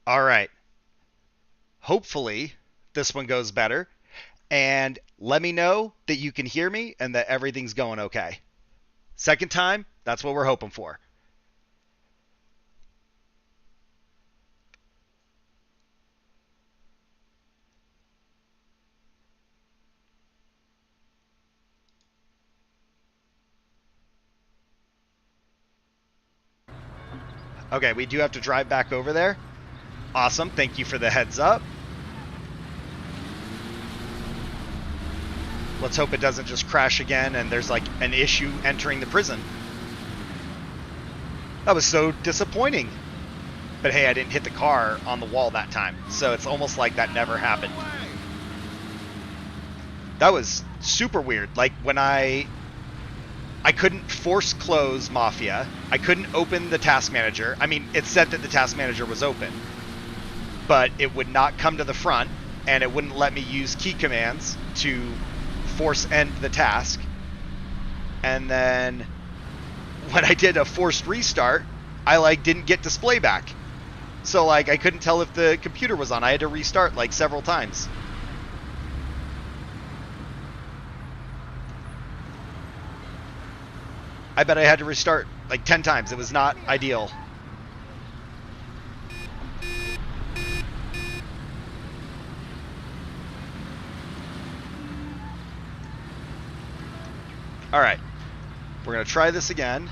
All right. Hopefully, this one goes better. And let me know that you can hear me and that everything's going okay. Second time, that's what we're hoping for. Okay, we do have to drive back over there. Awesome. Thank you for the heads up. Let's hope it doesn't just crash again and there's like an issue entering the prison. That was so disappointing. But hey, I didn't hit the car on the wall that time, so it's almost like that never happened. That was super weird. Like when I couldn't force close Mafia. I couldn't open the task manager. I mean, it said that the task manager was open, but it would not come to the front, and it wouldn't let me use key commands to force end the task. And then when I did a forced restart, I like didn't get display back. So like I couldn't tell if the computer was on. I had to restart like several times. I bet I had to restart like 10 times. It was not ideal. All right. We're going to try this again.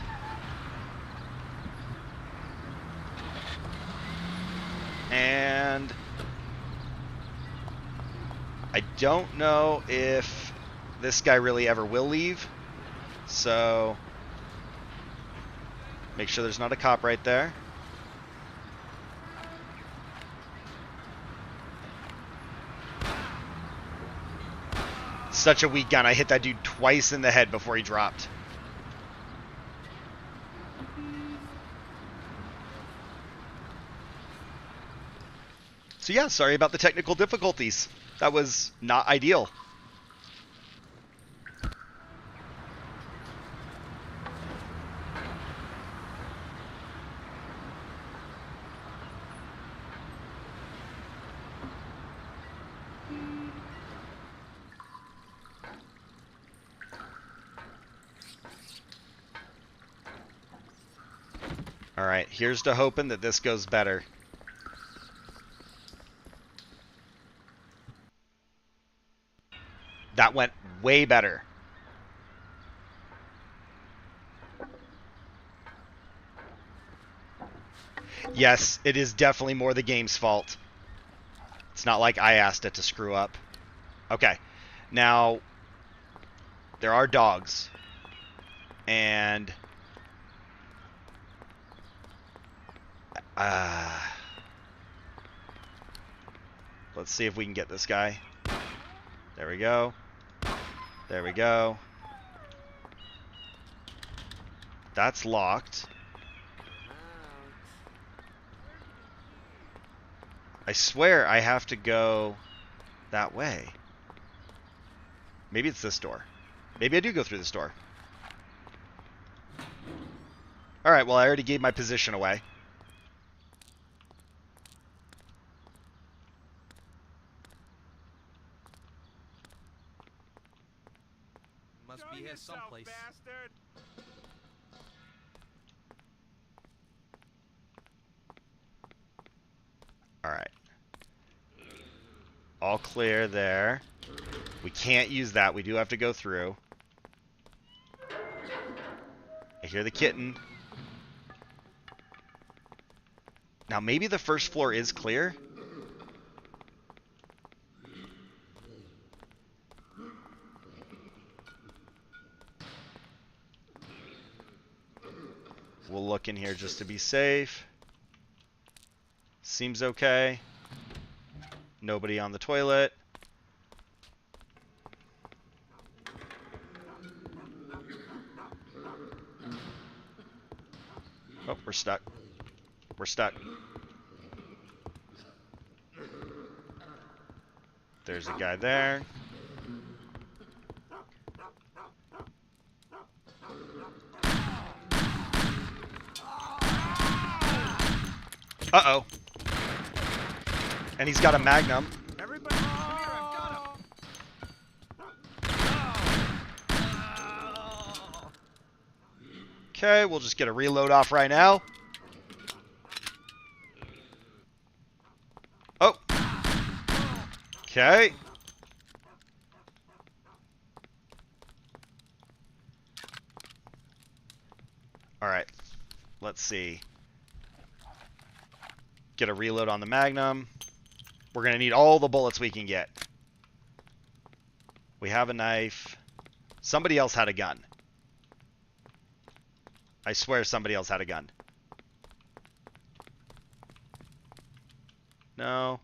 And I don't know if this guy really ever will leave. So make sure there's not a cop right there. Such a weak gun. I hit that dude twice in the head before he dropped. So yeah, sorry about the technical difficulties. That was not ideal. All right, here's to hoping that this goes better. That went way better. Yes, it is definitely more the game's fault. It's not like I asked it to screw up. Okay, now there are dogs. And let's see if we can get this guy. There we go. There we go. That's locked. I swear I have to go that way. Maybe it's this door. Maybe I do go through this door. Alright, well I already gave my position away. Must be here someplace. Alright. All clear there. We can't use that. We do have to go through. I hear the kitten. Now maybe the first floor is clear. We'll look in here just to be safe. Seems okay. Nobody on the toilet. Oh, we're stuck. We're stuck. There's a guy there. Uh-oh. And he's got a Magnum. Everybody, come here, I've got him. Okay, we'll just get a reload off right now. Oh. Okay. All right. Let's see. Get a reload on the Magnum. We're going to need all the bullets we can get. We have a knife. Somebody else had a gun. I swear somebody else had a gun. No.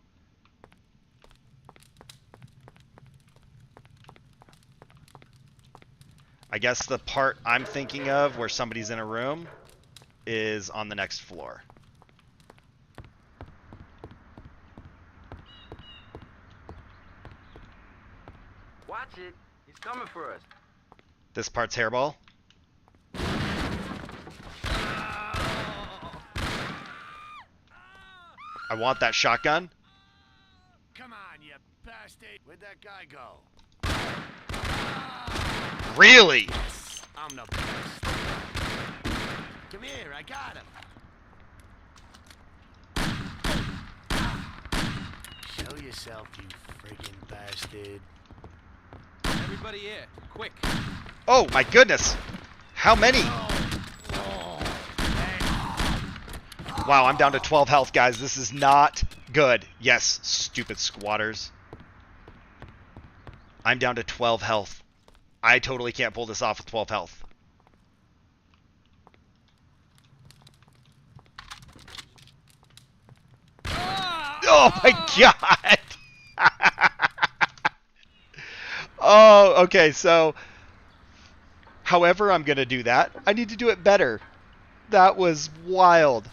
I guess the part I'm thinking of where somebody's in a room is on the next floor. Watch it. He's coming for us. This part's hairball. I want that shotgun. Come on, you bastard. Where'd that guy go? Really? I'm the best. Come here, I got him. Show yourself, you friggin' bastard. Everybody here, quick. Oh my goodness. How many? Wow, I'm down to 12 health, guys. This is not good. Yes, stupid squatters. I'm down to 12 health. I totally can't pull this off with 12 health. Oh my god! Oh, okay, so however I'm going to do that, I need to do it better. That was wild.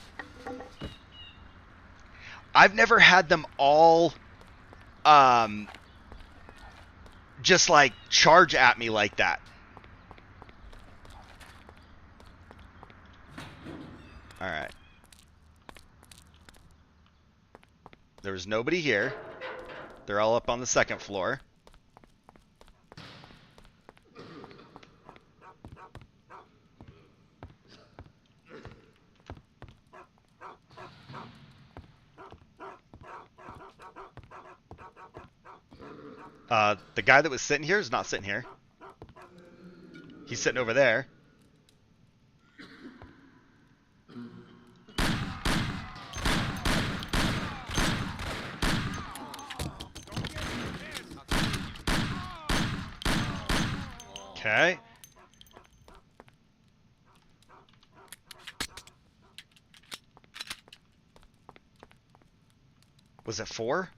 I've never had them all just like charge at me like that. All right. There was nobody here. They're all up on the second floor. The guy that was sitting here is not sitting here. He's sitting over there. Okay. Was it 4?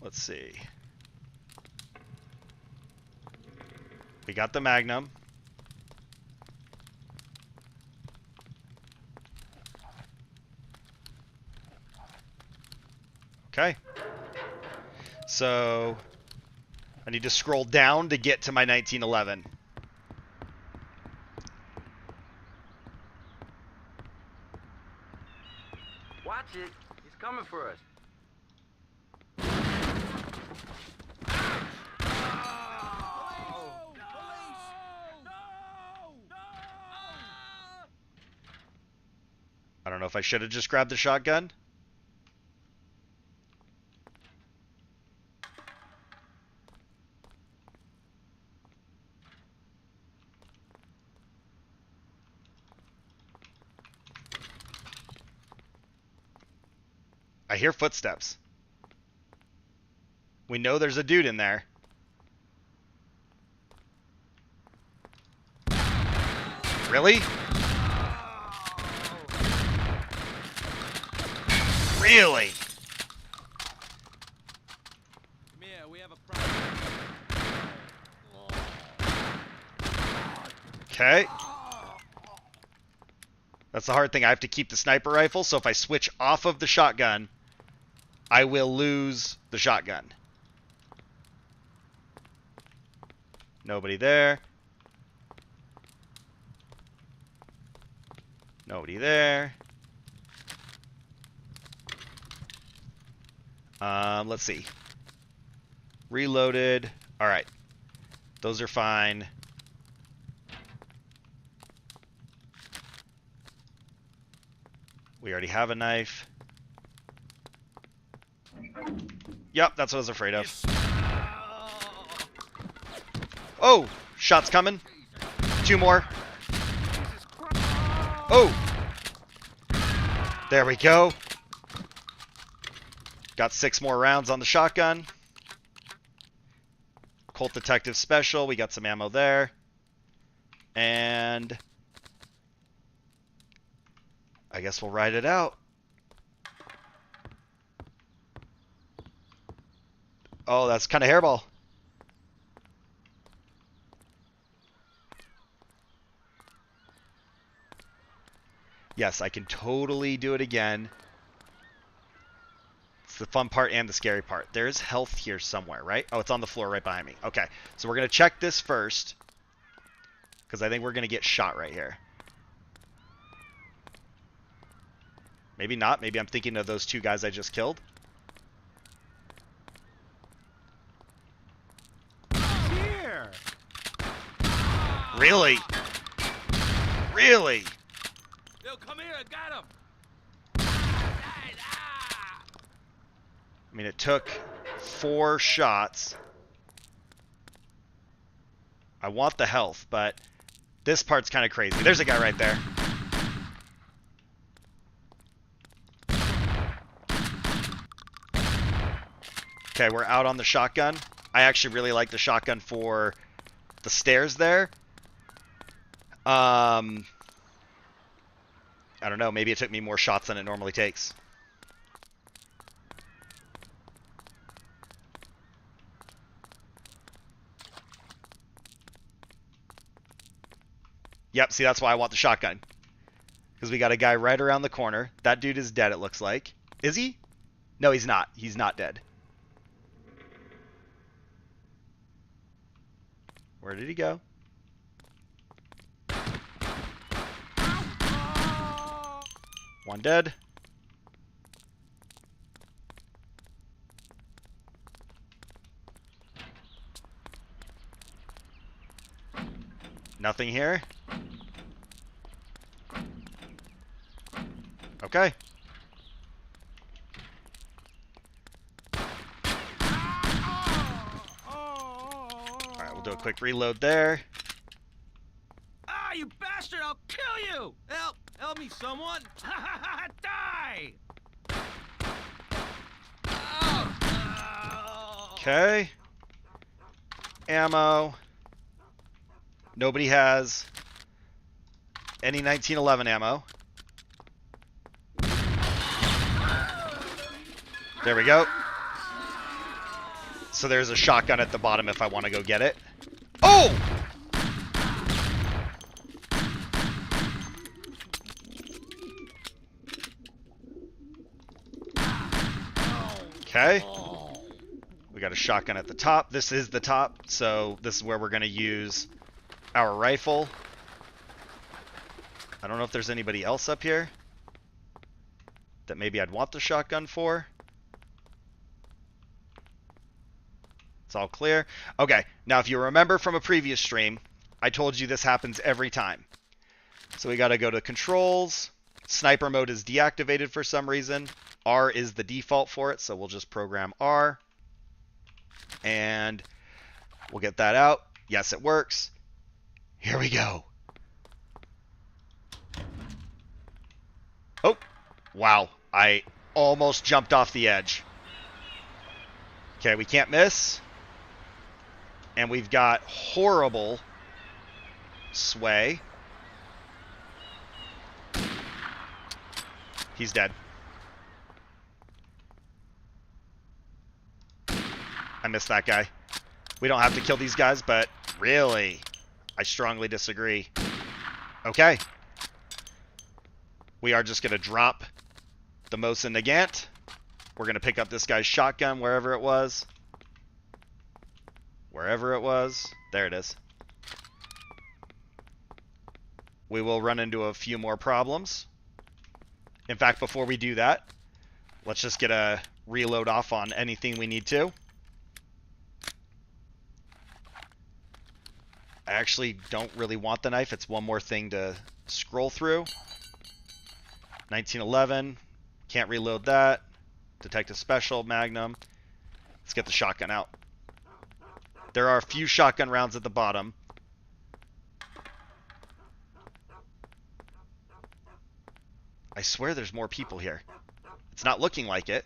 Let's see. We got the Magnum. Okay. So I need to scroll down to get to my 1911. Watch it. He's coming for us. I don't know if I should have just grabbed the shotgun. I hear footsteps. We know there's a dude in there. Really? Really? Come here, we have a problem. Okay. That's the hard thing. I have to keep the sniper rifle, so if I switch off of the shotgun, I will lose the shotgun. Nobody there. Nobody there. Let's see. Reloaded. All right. Those are fine. We already have a knife. Yep, that's what I was afraid of. Oh! Shots coming. 2 more. Oh! There we go. Got 6 more rounds on the shotgun. Colt Detective Special. We got some ammo there. And I guess we'll ride it out. Oh, that's kind of hairball. Yes, I can totally do it again. It's the fun part and the scary part. There's health here somewhere, right? Oh, it's on the floor right behind me. Okay, so we're going to check this first, because I think we're going to get shot right here. Maybe not. Maybe I'm thinking of those 2 guys I just killed. Here. Really? Really? Yo, come here, I got him. I mean, it took 4 shots. I want the health, but this part's kind of crazy. There's a guy right there. Okay, we're out on the shotgun. I actually really like the shotgun for the stairs there. I don't know. Maybe it took me more shots than it normally takes. Yep, see, that's why I want the shotgun. Because we got a guy right around the corner. That dude is dead, it looks like. Is he? No, he's not. He's not dead. Where did he go? One dead. Nothing here. Okay. Alright, we'll do a quick reload there. Ah, you bastard! I'll kill you! Help! Help me, someone! Die! Okay. Ammo. Nobody has any 1911 ammo. There we go. So there's a shotgun at the bottom if I want to go get it. Oh! Okay. We got a shotgun at the top. This is the top, so this is where we're going to use our rifle. I don't know if there's anybody else up here that maybe I'd want the shotgun for. It's all clear. Okay, now if you remember from a previous stream, I told you this happens every time. So we got to go to controls. Sniper mode is deactivated for some reason. R is the default for it, so we'll just program R. And we'll get that out. Yes, it works. Here we go. Oh, wow. I almost jumped off the edge. Okay, we can't miss. And we've got horrible sway. He's dead. I missed that guy. We don't have to kill these guys, but really, I strongly disagree. Okay. We are just going to drop the Mosin Nagant. We're going to pick up this guy's shotgun wherever it was. Wherever it was. There it is. we will run into a few more problems. In fact, before we do that, let's just get a reload off on anything we need to. I actually don't really want the knife. It's one more thing to scroll through. 1911. Can't reload that. Detective Special, Magnum. Let's get the shotgun out. There are a few shotgun rounds at the bottom. I swear there's more people here. It's not looking like it.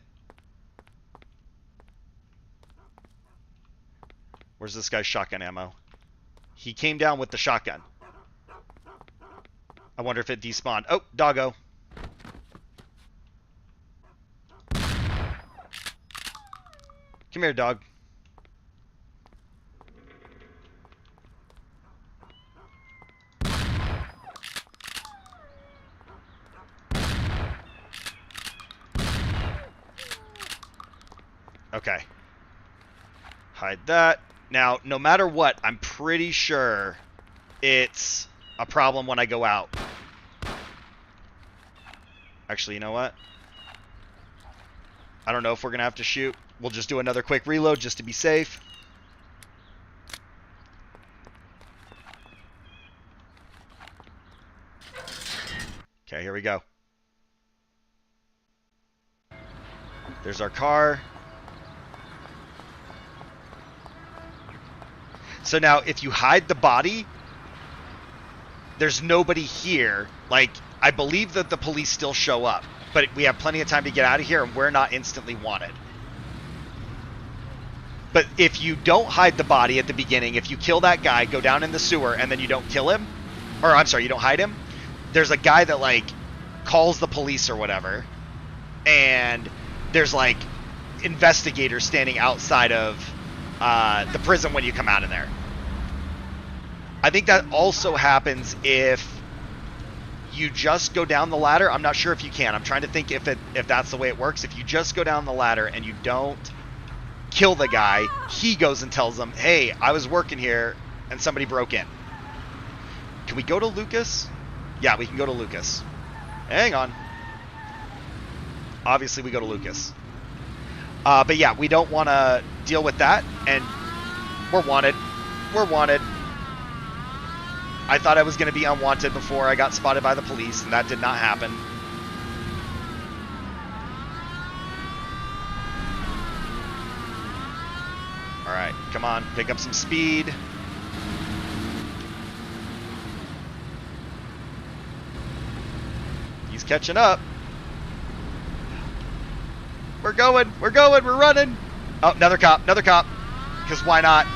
Where's this guy's shotgun ammo? He came down with the shotgun. I wonder if it despawned. Oh, doggo. Come here, dog. Okay. Hide that. Now, no matter what, I'm pretty sure it's a problem when I go out. Actually, you know what? I don't know if we're going to have to shoot. We'll just do another quick reload just to be safe. Okay, here we go. There's our car. So now, if you hide the body, there's nobody here. Like, I believe that the police still show up, but we have plenty of time to get out of here, and we're not instantly wanted. But if you don't hide the body at the beginning, if you kill that guy, go down in the sewer, and then you don't kill him, or I'm sorry, you don't hide him, there's a guy that, like, calls the police or whatever, and there's, like, investigators standing outside of the prison when you come out of there. I think that also happens if you just go down the ladder. I'm not sure if you can. I'm trying to think if that's the way it works. If you just go down the ladder and you don't kill the guy, he goes and tells them, hey, I was working here and somebody broke in. Can we go to Lucas? Yeah, we can go to Lucas. Hang on. Obviously, we go to Lucas. But yeah, we don't want to deal with that, and we're wanted. We're wanted. I thought I was going to be unwanted before I got spotted by the police, and that did not happen. All right, come on, pick up some speed. He's catching up. We're going, we're running. Oh, another cop, because why not?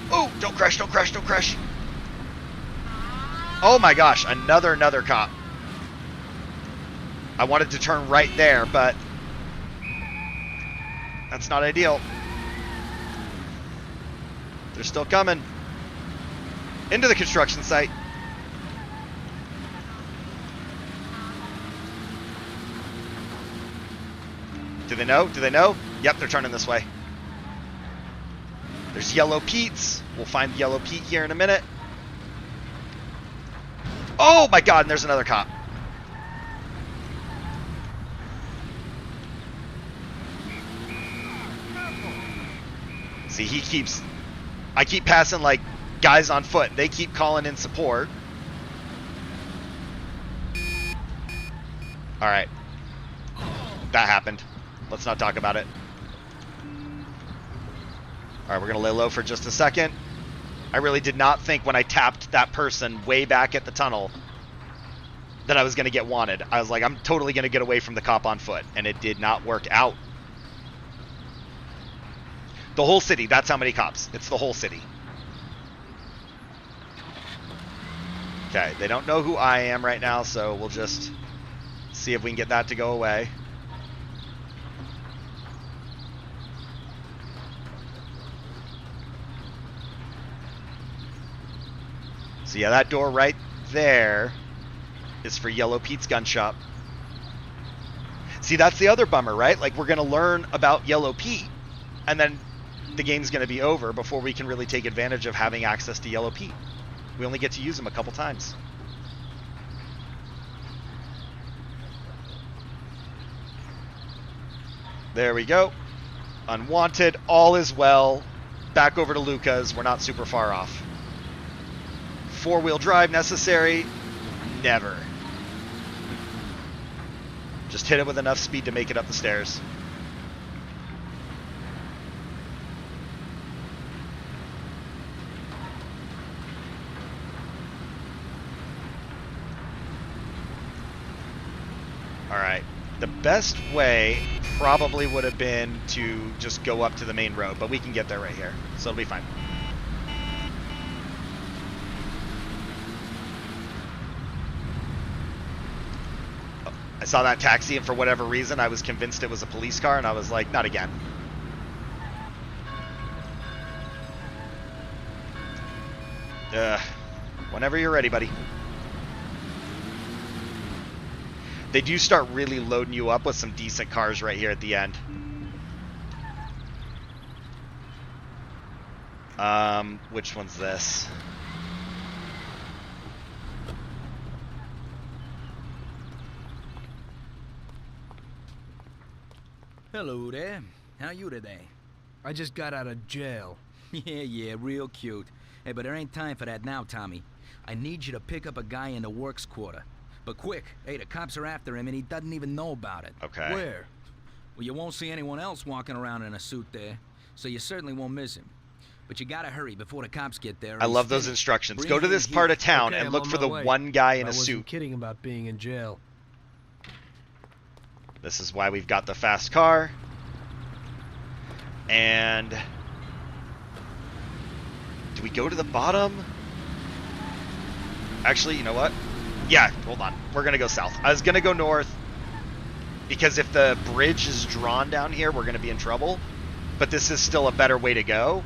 Oh, don't crash. Oh my gosh, another cop. I wanted to turn right there, but that's not ideal. They're still coming. Into the construction site. Do they know? Yep, they're turning this way. There's Yellow Pete's. We'll find Yellow Pete here in a minute. Oh my god, and there's another cop. See, I keep passing like guys on foot. They keep calling in support. Alright. That happened. Let's not talk about it. Alright, we're going to lay low for just a second. I really did not think when I tapped that person way back at the tunnel that I was going to get wanted. I was like, I'm totally going to get away from the cop on foot. And it did not work out. The whole city, that's how many cops. It's the whole city. Okay, they don't know who I am right now, so we'll just see if we can get that to go away. So yeah, that door right there is for Yellow Pete's gun shop. See, that's the other bummer, right? Like, we're going to learn about Yellow Pete, and then the game's going to be over before we can really take advantage of having access to Yellow Pete. We only get to use them a couple times. There we go. Unwanted. All is well. Back over to Lucas. We're not super far off. Four-wheel drive necessary? Never. Just hit it with enough speed to make it up the stairs. Alright. The best way probably would have been to just go up to the main road, but we can get there right here, so it'll be fine. I saw that taxi, and for whatever reason, I was convinced it was a police car, and I was like, not again. Whenever you're ready, buddy. They do start really loading you up with some decent cars right here at the end. Which one's this? Hello there. How you today? I just got out of jail. Yeah, real cute. Hey, but there ain't time for that now, Tommy. I need you to pick up a guy in the works quarter. But quick. Hey, the cops are after him and he doesn't even know about it. Okay. Where? Well, you won't see anyone else walking around in a suit there, so you certainly won't miss him. But you gotta hurry before the cops get there. I love those instructions. Go to this part of town Okay, and I'm look on for my the way. one guy in I a wasn't suit. kidding about being in jail. This is why we've got the fast car. And do we go to the bottom? Actually, you know what? Yeah, hold on. We're going to go south. I was going to go north because if the bridge is drawn down here, we're going to be in trouble. But this is still a better way to go.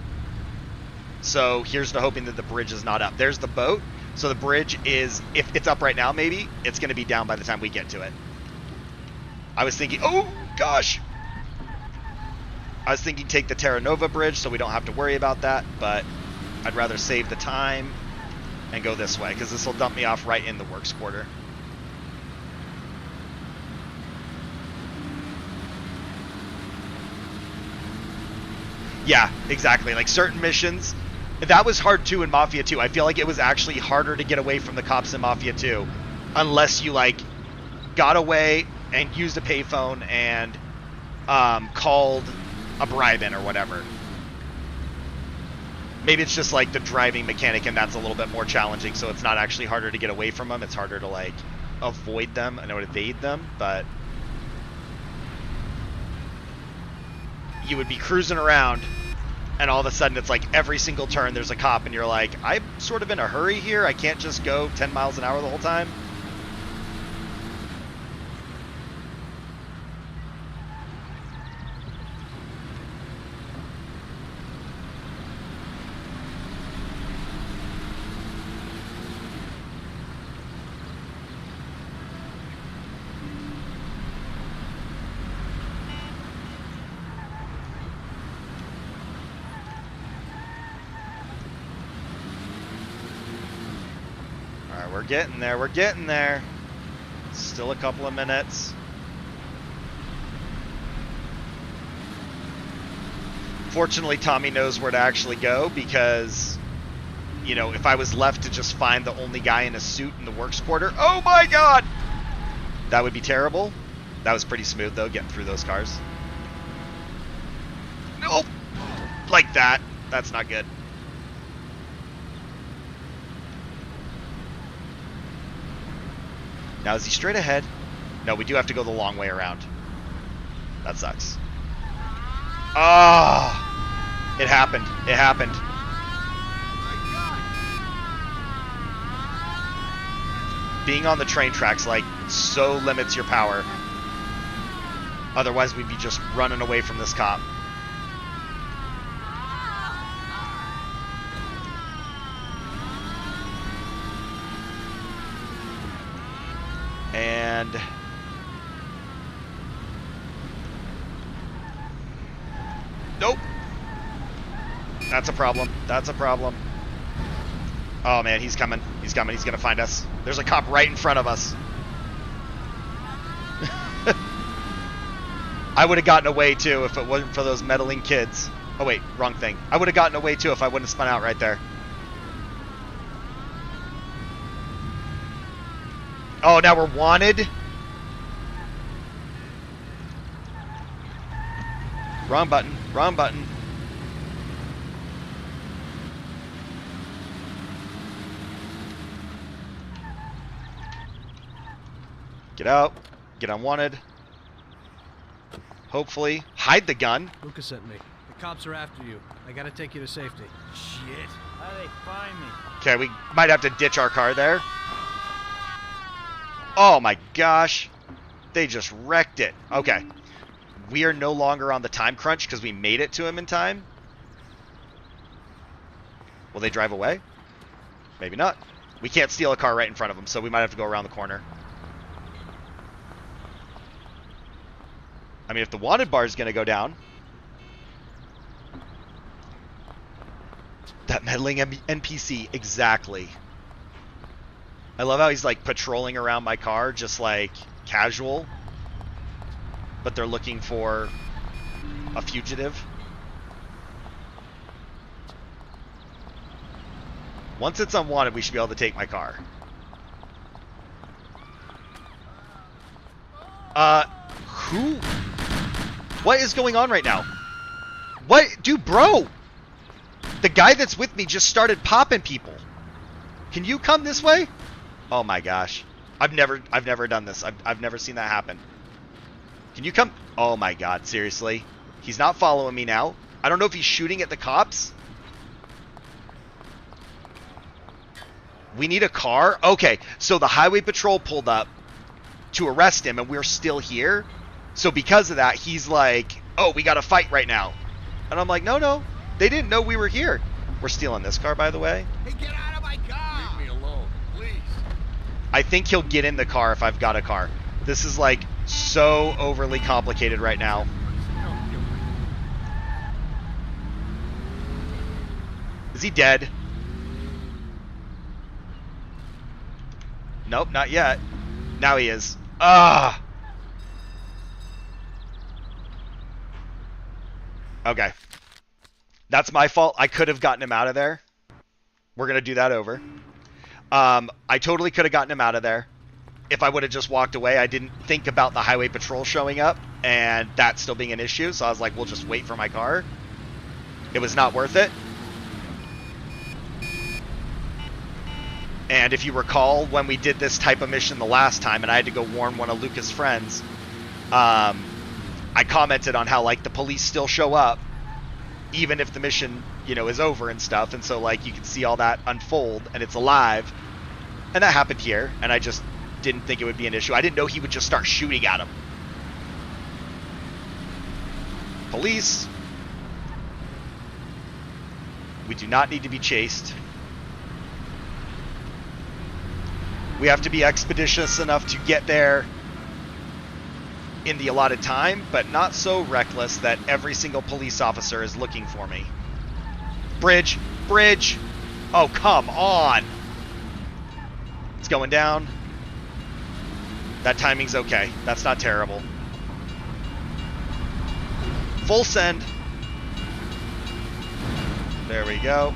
So here's to hoping that the bridge is not up. There's the boat. So the bridge is, if it's up right now, maybe, it's going to be down by the time we get to it. I was thinking, oh, gosh. I was thinking take the Terra Nova bridge so we don't have to worry about that, but I'd rather save the time and go this way because this will dump me off right in the works quarter. Yeah, exactly. Like certain missions, that was hard too in Mafia 2. I feel like it was actually harder to get away from the cops in Mafia 2 unless you like got away and used a payphone and called a bribe in or whatever. Maybe it's just like the driving mechanic and that's a little bit more challenging, so it's not actually harder to get away from them, it's harder to like avoid them and evade them, but you would be cruising around and all of a sudden it's like every single turn there's a cop and you're like, I'm sort of in a hurry here, I can't just go 10 miles an hour the whole time. We're getting there, we're getting there. Still a couple of minutes. Fortunately, Tommy knows where to actually go because, you know, if I was left to just find the only guy in a suit in the works quarter, oh my god! That would be terrible. That was pretty smooth though, getting through those cars. Nope! Like that. That's not good. Now, is he straight ahead? No, we do have to go the long way around. That sucks. Ah! It happened. It happened. Being on the train tracks, like, so limits your power. Otherwise, we'd be just running away from this cop. And nope. That's a problem. That's a problem. Oh, man, he's coming. He's coming. He's going to find us. There's a cop right in front of us. I would have gotten away, too, if it wasn't for those meddling kids. Oh, wait, wrong thing. I would have gotten away, too, if I wouldn't have spun out right there. Oh, now we're wanted? Wrong button. Wrong button. Get out. Get unwanted. Hopefully. Hide the gun. Lucas sent me. The cops are after you. I gotta take you to safety. Shit. How they find me? Okay, we might have to ditch our car there. Oh my gosh. They just wrecked it. Okay. We are no longer on the time crunch because we made it to him in time. Will they drive away? Maybe not. We can't steal a car right in front of them, so we might have to go around the corner. I mean, if the wanted bar is going to go down. That meddling NPC, exactly. I love how he's like patrolling around my car, just like casual. But they're looking for a fugitive. Once it's unwanted, we should be able to take my car. Who? What is going on right now? What? Dude, bro! The guy that's with me just started popping people. Can you come this way? Oh my gosh. I've never done this. I've never seen that happen. Can you come? Oh my god, seriously? He's not following me now. I don't know if he's shooting at the cops. We need a car? Okay, so the highway patrol pulled up to arrest him and we're still here. So because of that, he's like, oh, we got to fight right now. And I'm like, no. They didn't know we were here. We're stealing this car, by the way. Hey, get out of my car! Leave me alone, please. I think he'll get in the car if I've got a car. This is like so overly complicated right now. Is he dead? Nope, not yet. Now he is. Ah. Okay. That's my fault. I could have gotten him out of there. We're going to do that over. I totally could have gotten him out of there. If I would have just walked away, I didn't think about the highway patrol showing up and that still being an issue. So I was like, we'll just wait for my car. It was not worth it. And if you recall, when we did this type of mission the last time and I had to go warn one of Lucas' friends, I commented on how, like, the police still show up even if the mission, you know, is over and stuff. And so, like, you can see all that unfold and it's alive. And that happened here. And I just didn't think it would be an issue. I didn't know he would just start shooting at him. Police. We do not need to be chased. We have to be expeditious enough to get there in the allotted time, but not so reckless that every single police officer is looking for me. Bridge! Bridge! Oh, come on! It's going down. That timing's okay. That's not terrible. Full send. There we go.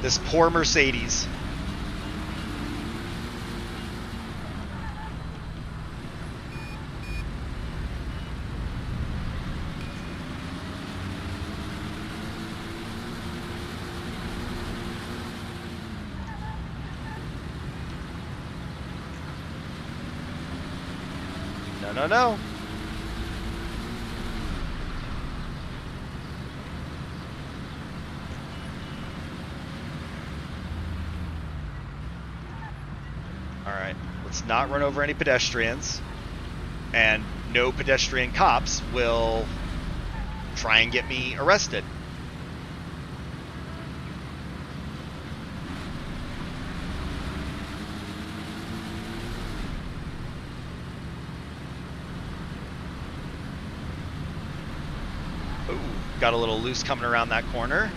This poor Mercedes. No. Alright, let's not run over any pedestrians. And no pedestrian cops will try and get me arrested. got a little loose coming around that corner.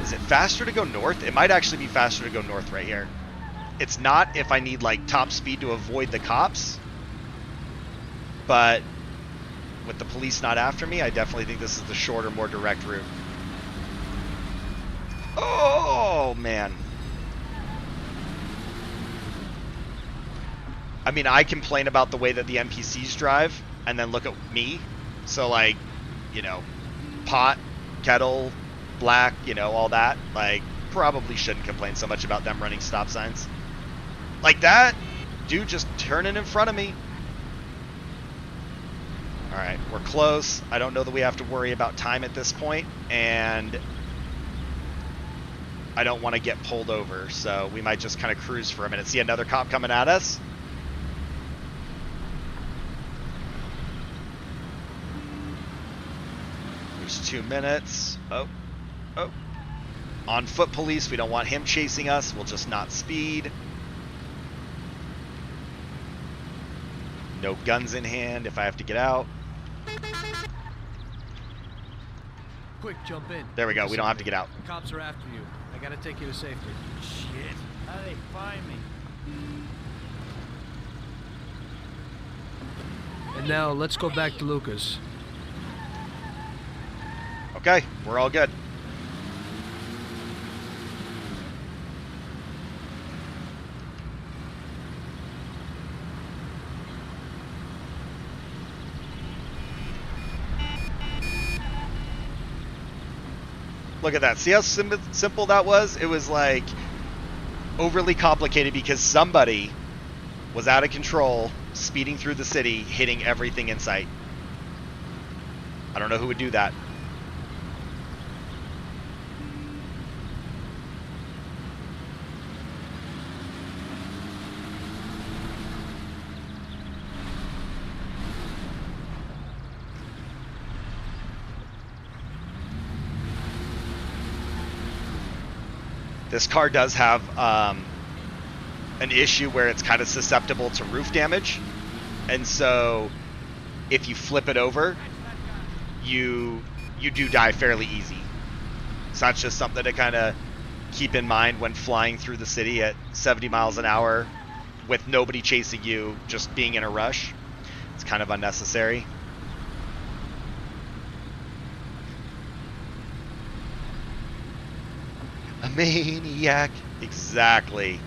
Is it faster to go north? It might actually be faster to go north right here. It's not if I need like top speed to avoid the cops. But with the police not after me, I definitely think this is the shorter, more direct route. Oh, man. I mean, I complain about the way that the NPCs drive, and then look at me. So, like, you know, pot, kettle, black, you know, all that. Like, probably shouldn't complain so much about them running stop signs. Like that, dude just turning in front of me. Alright, we're close. I don't know that we have to worry about time at this point, and I don't want to get pulled over, so we might just kind of cruise for a minute. See another cop coming at us? There's 2 minutes. Oh. On foot police, we don't want him chasing us. We'll just not speed. No guns in hand if I have to get out. Quick, jump in. There we go. We don't have to get out. The cops are after you. I gotta take you to safety. Shit. How they find me? And now let's go back to Lucas. Okay, we're all good. Look at that. See how simple that was? It was like overly complicated because somebody was out of control, speeding through the city, hitting everything in sight. I don't know who would do that. This car does have an issue where it's kind of susceptible to roof damage. And so if you flip it over, you do die fairly easy. So that's just something to kind of keep in mind when flying through the city at 70 miles an hour with nobody chasing you, just being in a rush. It's kind of unnecessary. A maniac. Exactly.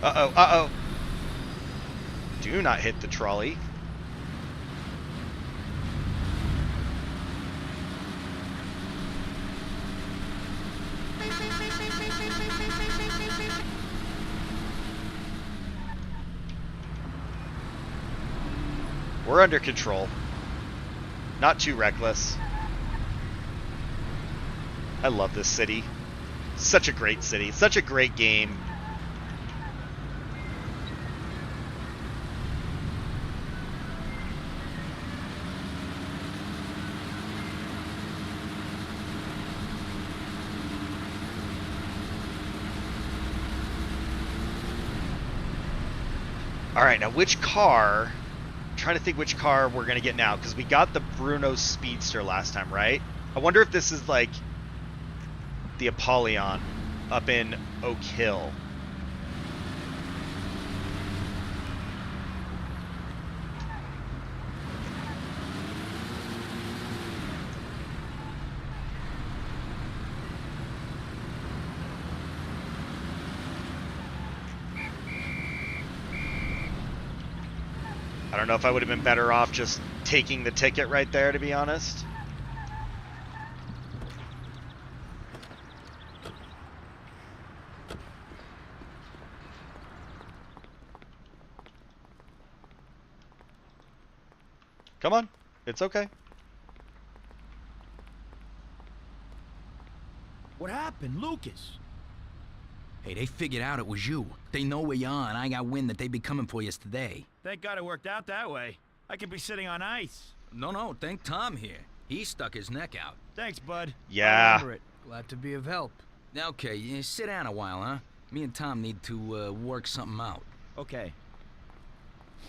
Uh-oh, uh-oh. Do not hit the trolley. We're under control. Not too reckless. I love this city. Such a great city. Such a great game. Alright, now which car... I'm trying to think which car we're going to get now, because we got the Bruno Speedster last time, right? I wonder if this is like the Apollyon up in Oak Hill. I don't know if I would have been better off just taking the ticket right there, to be honest. Come on. It's okay. What happened, Lucas? Hey, they figured out it was you. They know where you are, and I got wind that they'd be coming for you today. Thank God it worked out that way. I could be sitting on ice. No, thank Tom here. He stuck his neck out. Thanks, bud. I Yeah. remember it. Glad to be of help. Okay, sit down a while, huh? Me and Tom need to work something out. Okay.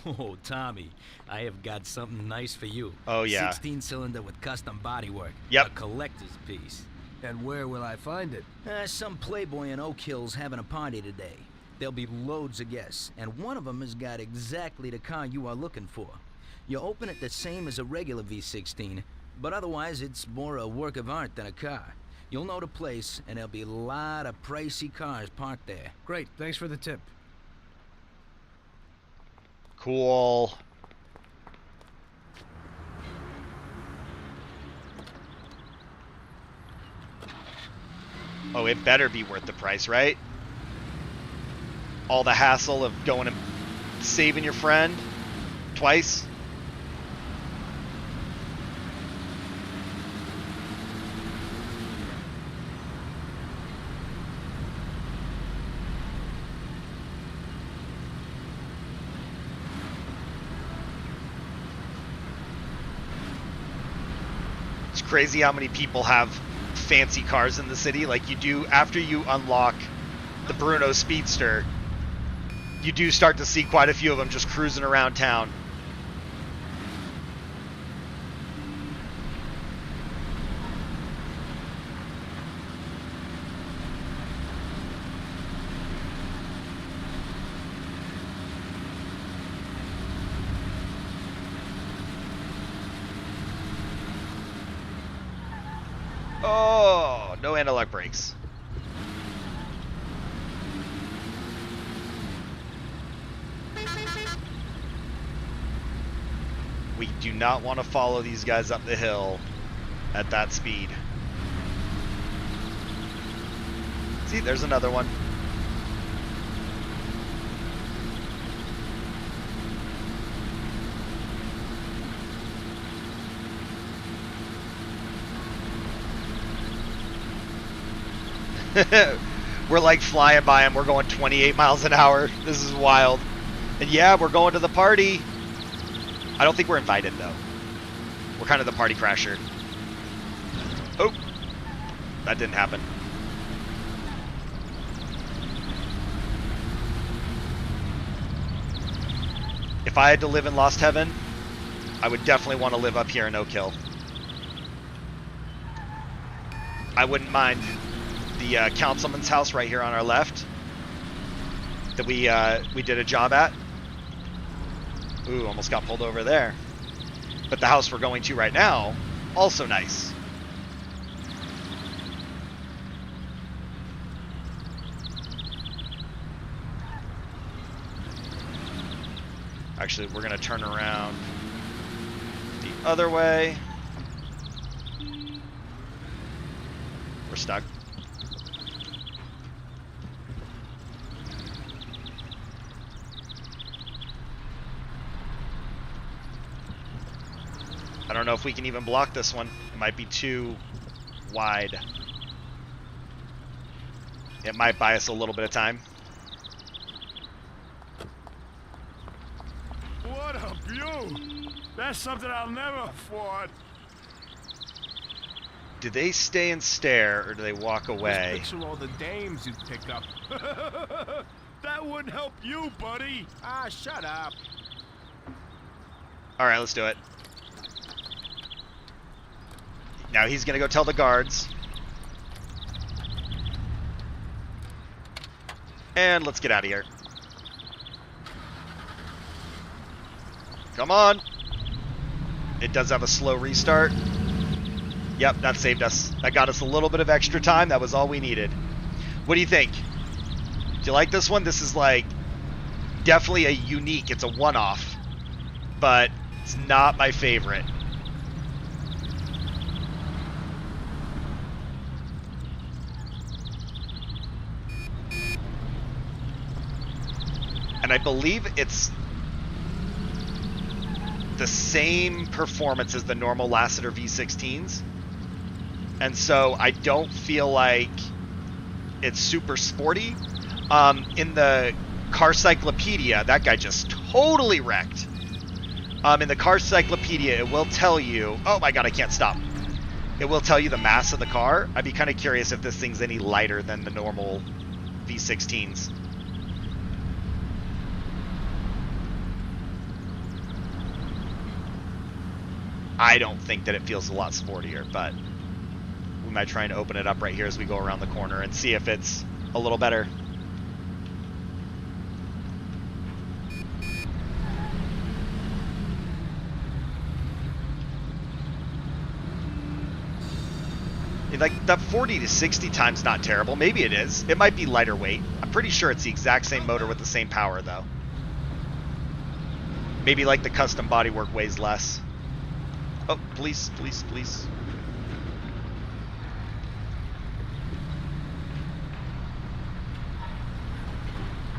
Oh, Tommy, I have got something nice for you. Oh, yeah. 16-cylinder with custom bodywork. Yep. A collector's piece. And where will I find it? Some playboy in Oak Hill's having a party today. There'll be loads of guests, and one of them has got exactly the car you are looking for. You open it the same as a regular V16, but otherwise it's more a work of art than a car. You'll know the place, and there'll be a lot of pricey cars parked there. Great, thanks for the tip. Cool. Oh, it better be worth the price, right? All the hassle of going and saving your friend twice. It's crazy how many people have fancy cars in the city. Like, you do, after you unlock the Bruno Speedster, you do start to see quite a few of them just cruising around town. Oh, no anti-lock brakes. We do not want to follow these guys up the hill at that speed. See, there's another one. We're like flying by them. We're going 28 miles an hour. This is wild. And yeah, we're going to the party. I don't think we're invited, though. We're kind of the party crasher. Oh, that didn't happen. If I had to live in Lost Heaven, I would definitely want to live up here in Oak Hill. I wouldn't mind the councilman's house right here on our left that we did a job at. Ooh, almost got pulled over there. But the house we're going to right now, also nice. Actually, we're going to turn around the other way. We're stuck. I don't know if we can even block this one. It might be too wide. It might buy us a little bit of time. What a view! That's something I'll never afford. Do they stay and stare, or do they walk away? Just picture all the dames you'd pick up. That wouldn't help you, buddy. Ah, shut up. All right, let's do it. Now he's gonna go tell the guards. And let's get out of here. Come on. It does have a slow restart. Yep, that saved us. That got us a little bit of extra time. That was all we needed. What do you think? Do you like this one? This is like definitely a unique, it's a one-off, but it's not my favorite. And I believe it's the same performance as the normal Lasseter V16s. And so I don't feel like it's super sporty. In the Car Cyclopedia, that guy just totally wrecked. In the Car Cyclopedia, it will tell you... Oh my god, I can't stop. It will tell you the mass of the car. I'd be kind of curious if this thing's any lighter than the normal V16s. I don't think that it feels a lot sportier, but we might try and open it up right here as we go around the corner and see if it's a little better. Like, that 40 to 60 time's not terrible. Maybe it is. It might be lighter weight. I'm pretty sure it's the exact same motor with the same power, though. Maybe, like, the custom bodywork weighs less. Oh, police, police, police.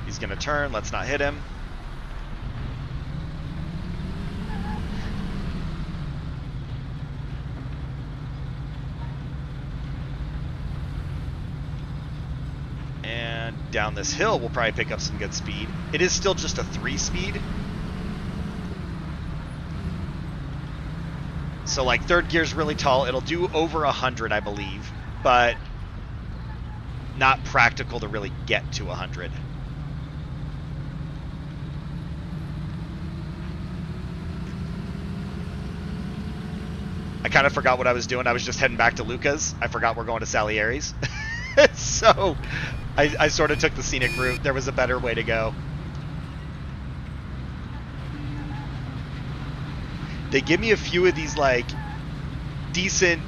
He's gonna turn. Let's not hit him. And down this hill, we'll probably pick up some good speed. It is still just a 3-speed. So, like, third gear's really tall. It'll do over 100, I believe, but not practical to really get to 100. I kind of forgot what I was doing. I was just heading back to Luca's. I forgot we're going to Salieri's. So I sort of took the scenic route. There was a better way to go. They give me a few of these, like, decent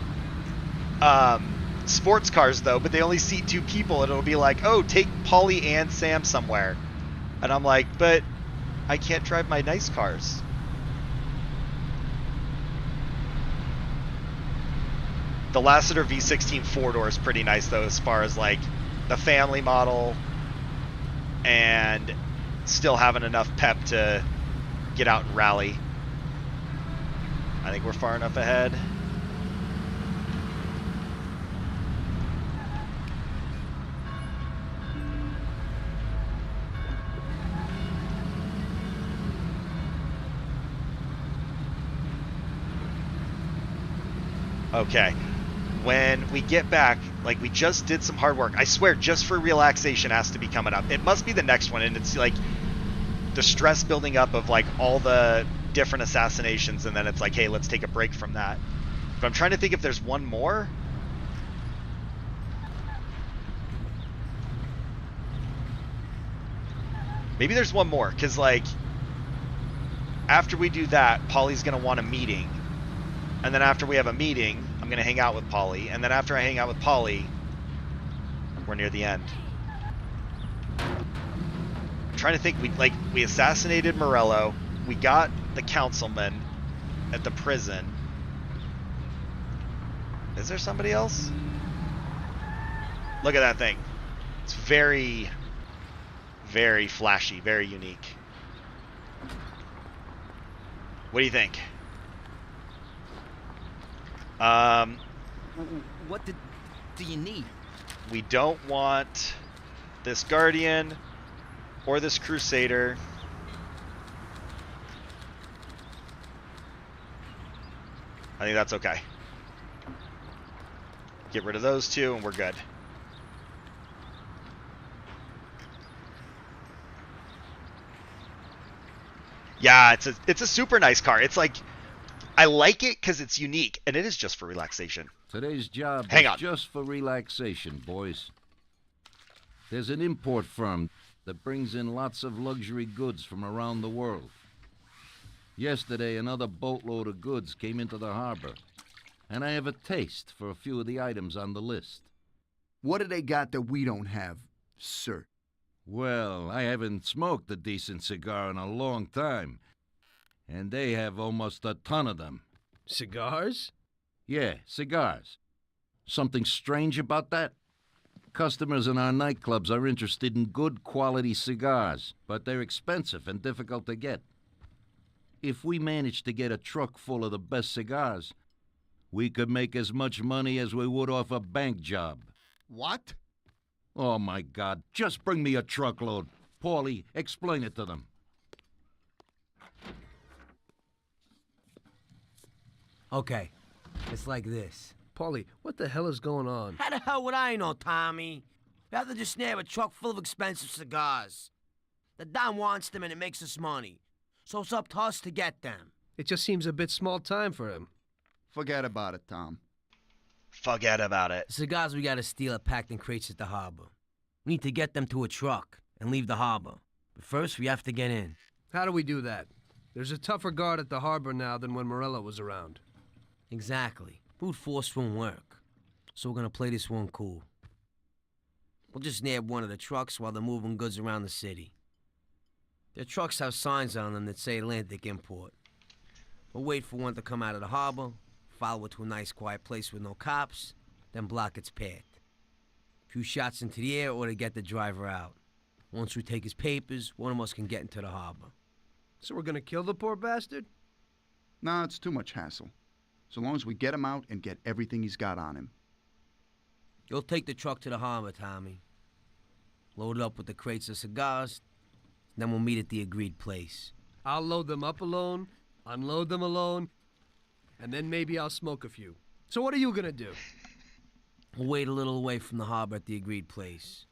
sports cars, though, but they only seat 2 people, and it'll be like, oh, take Paulie and Sam somewhere. And I'm like, but I can't drive my nice cars. The Lasseter V16 4-door is pretty nice, though, as far as, like, the family model and still having enough pep to get out and rally. I think we're far enough ahead. Okay. When we get back, like, we just did some hard work. I swear, just for relaxation has to be coming up. It must be the next one, and it's like the stress building up of, like, all the different assassinations, and then it's like, hey, let's take a break from that. But I'm trying to think if there's one more. Maybe there's one more, because, like, after we do that, Paulie's going to want a meeting. And then after we have a meeting, I'm going to hang out with Paulie. And then after I hang out with Paulie, we're near the end. I'm trying to think. We assassinated Morello. We got the councilman at the prison. Is there somebody else? Look at that thing. It's very, very flashy, very unique. What do you think? What do you need? We don't want this Guardian or this Crusader. I think that's okay. Get rid of those 2 and we're good. Yeah, it's a super nice car. It's like, I like it because it's unique, and it is just for relaxation. Today's job Hang is on. just for relaxation, boys. There's an import firm that brings in lots of luxury goods from around the world. Yesterday, another boatload of goods came into the harbor, and I have a taste for a few of the items on the list. What do they got that we don't have, sir? Well, I haven't smoked a decent cigar in a long time, and they have almost a ton of them. Cigars? Yeah, cigars. Something strange about that? Customers in our nightclubs are interested in good quality cigars, but they're expensive and difficult to get. If we managed to get a truck full of the best cigars, we could make as much money as we would off a bank job. What? Oh, my God. Just bring me a truckload. Paulie, explain it to them. Okay, it's like this. Paulie, what the hell is going on? How the hell would I know, Tommy? Rather just snare a truck full of expensive cigars. The Don wants them and it makes us money. So it's up to us to get them. It just seems a bit small time for him. Forget about it, Tom. Forget about it. The cigars we gotta steal are packed in crates at the harbor. We need to get them to a truck and leave the harbor. But first, we have to get in. How do we do that? There's a tougher guard at the harbor now than when Morello was around. Exactly. Brute force won't work. So we're gonna play this one cool. We'll just nab one of the trucks while they're moving goods around the city. Their trucks have signs on them that say Atlantic Import. We'll wait for one to come out of the harbor, follow it to a nice quiet place with no cops, then block its path. A few shots into the air or to get the driver out. Once we take his papers, one of us can get into the harbor. So we're gonna kill the poor bastard? Nah, it's too much hassle. So long as we get him out and get everything he's got on him. You'll take the truck to the harbor, Tommy. Load it up with the crates of cigars, then we'll meet at the agreed place. I'll load them up alone, unload them alone, and then maybe I'll smoke a few. So what are you gonna do? We'll wait a little away from the harbor at the agreed place.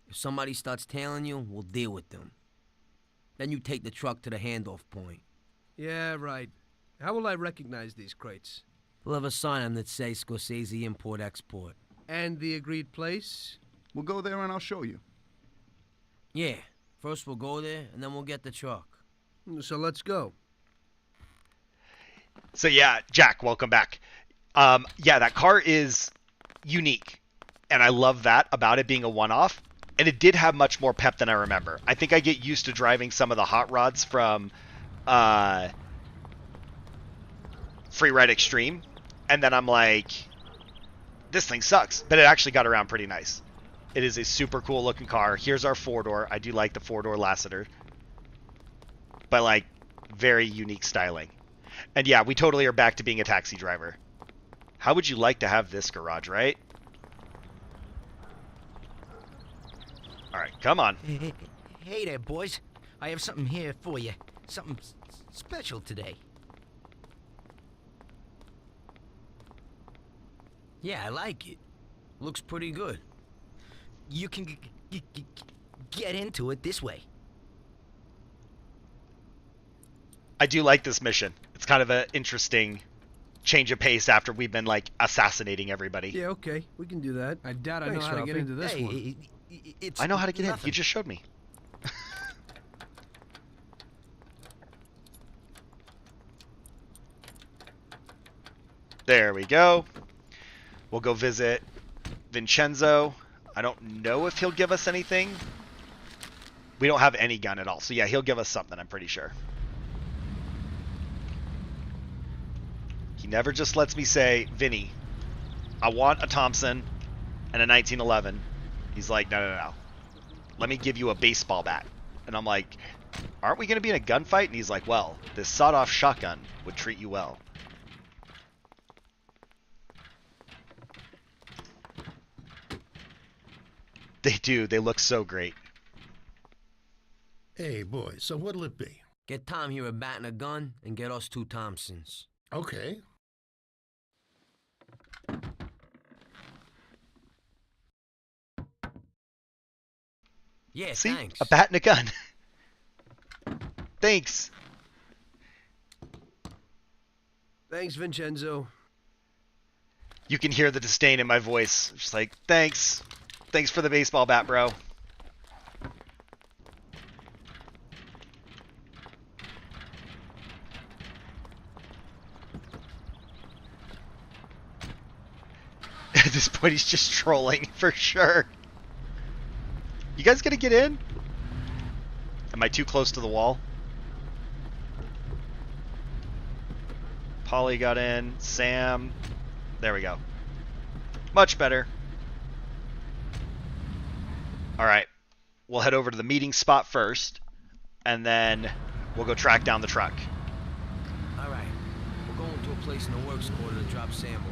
If somebody starts tailing you, we'll deal with them. Then you take the truck to the handoff point. Yeah, right. How will I recognize these crates? We'll have a sign on that says Scorsese Import-Export. And the agreed place? We'll go there and I'll show you. Yeah. First we'll go there, and then we'll get the truck. So let's go. So yeah, Jack, welcome back. Yeah, that car is unique, and I love that about it being a one-off. And it did have much more pep than I remember. I think I get used to driving some of the hot rods from Free Ride Extreme, and then I'm like, this thing sucks. But it actually got around pretty nice. It is a super cool looking car. Here's our four-door. I do like the four-door Lasseter, but like very unique styling. And yeah, we totally are back to being a taxi driver. How would you like to have this garage, right? All right, come on. Hey there, boys. I have something here for you. Something special today. Yeah, I like it. Looks pretty good. You can get into it this way. I do like this mission. It's kind of an interesting change of pace after we've been like assassinating everybody. Yeah, okay. We can do that. I doubt I know how to get into this one. It's I know how to get in. nothing. You just showed me. There we go. We'll go visit Vincenzo. I don't know if he'll give us anything. We don't have any gun at all. So yeah, he'll give us something, I'm pretty sure. He never just lets me say, Vinny, I want a Thompson and a 1911. He's like, no. Let me give you a baseball bat. And I'm like, aren't we going to be in a gunfight? And he's like, well, this sawed-off shotgun would treat you well. They do. They look so great. Hey, boys, so what'll it be? Get Tom here a bat and a gun, and get us 2 Thompsons. Okay. Yeah, See? thanks. A bat and a gun. Thanks. Thanks, Vincenzo. You can hear the disdain in my voice. Just like, thanks. Thanks for the baseball bat, bro. At this point, he's just trolling for sure. You guys gonna get in? Am I too close to the wall? Polly got in. Sam. There we go. Much better. Alright. We'll head over to the meeting spot first, and then we'll go track down the truck. All right. We're going to a place in the works quarter to drop Sam off.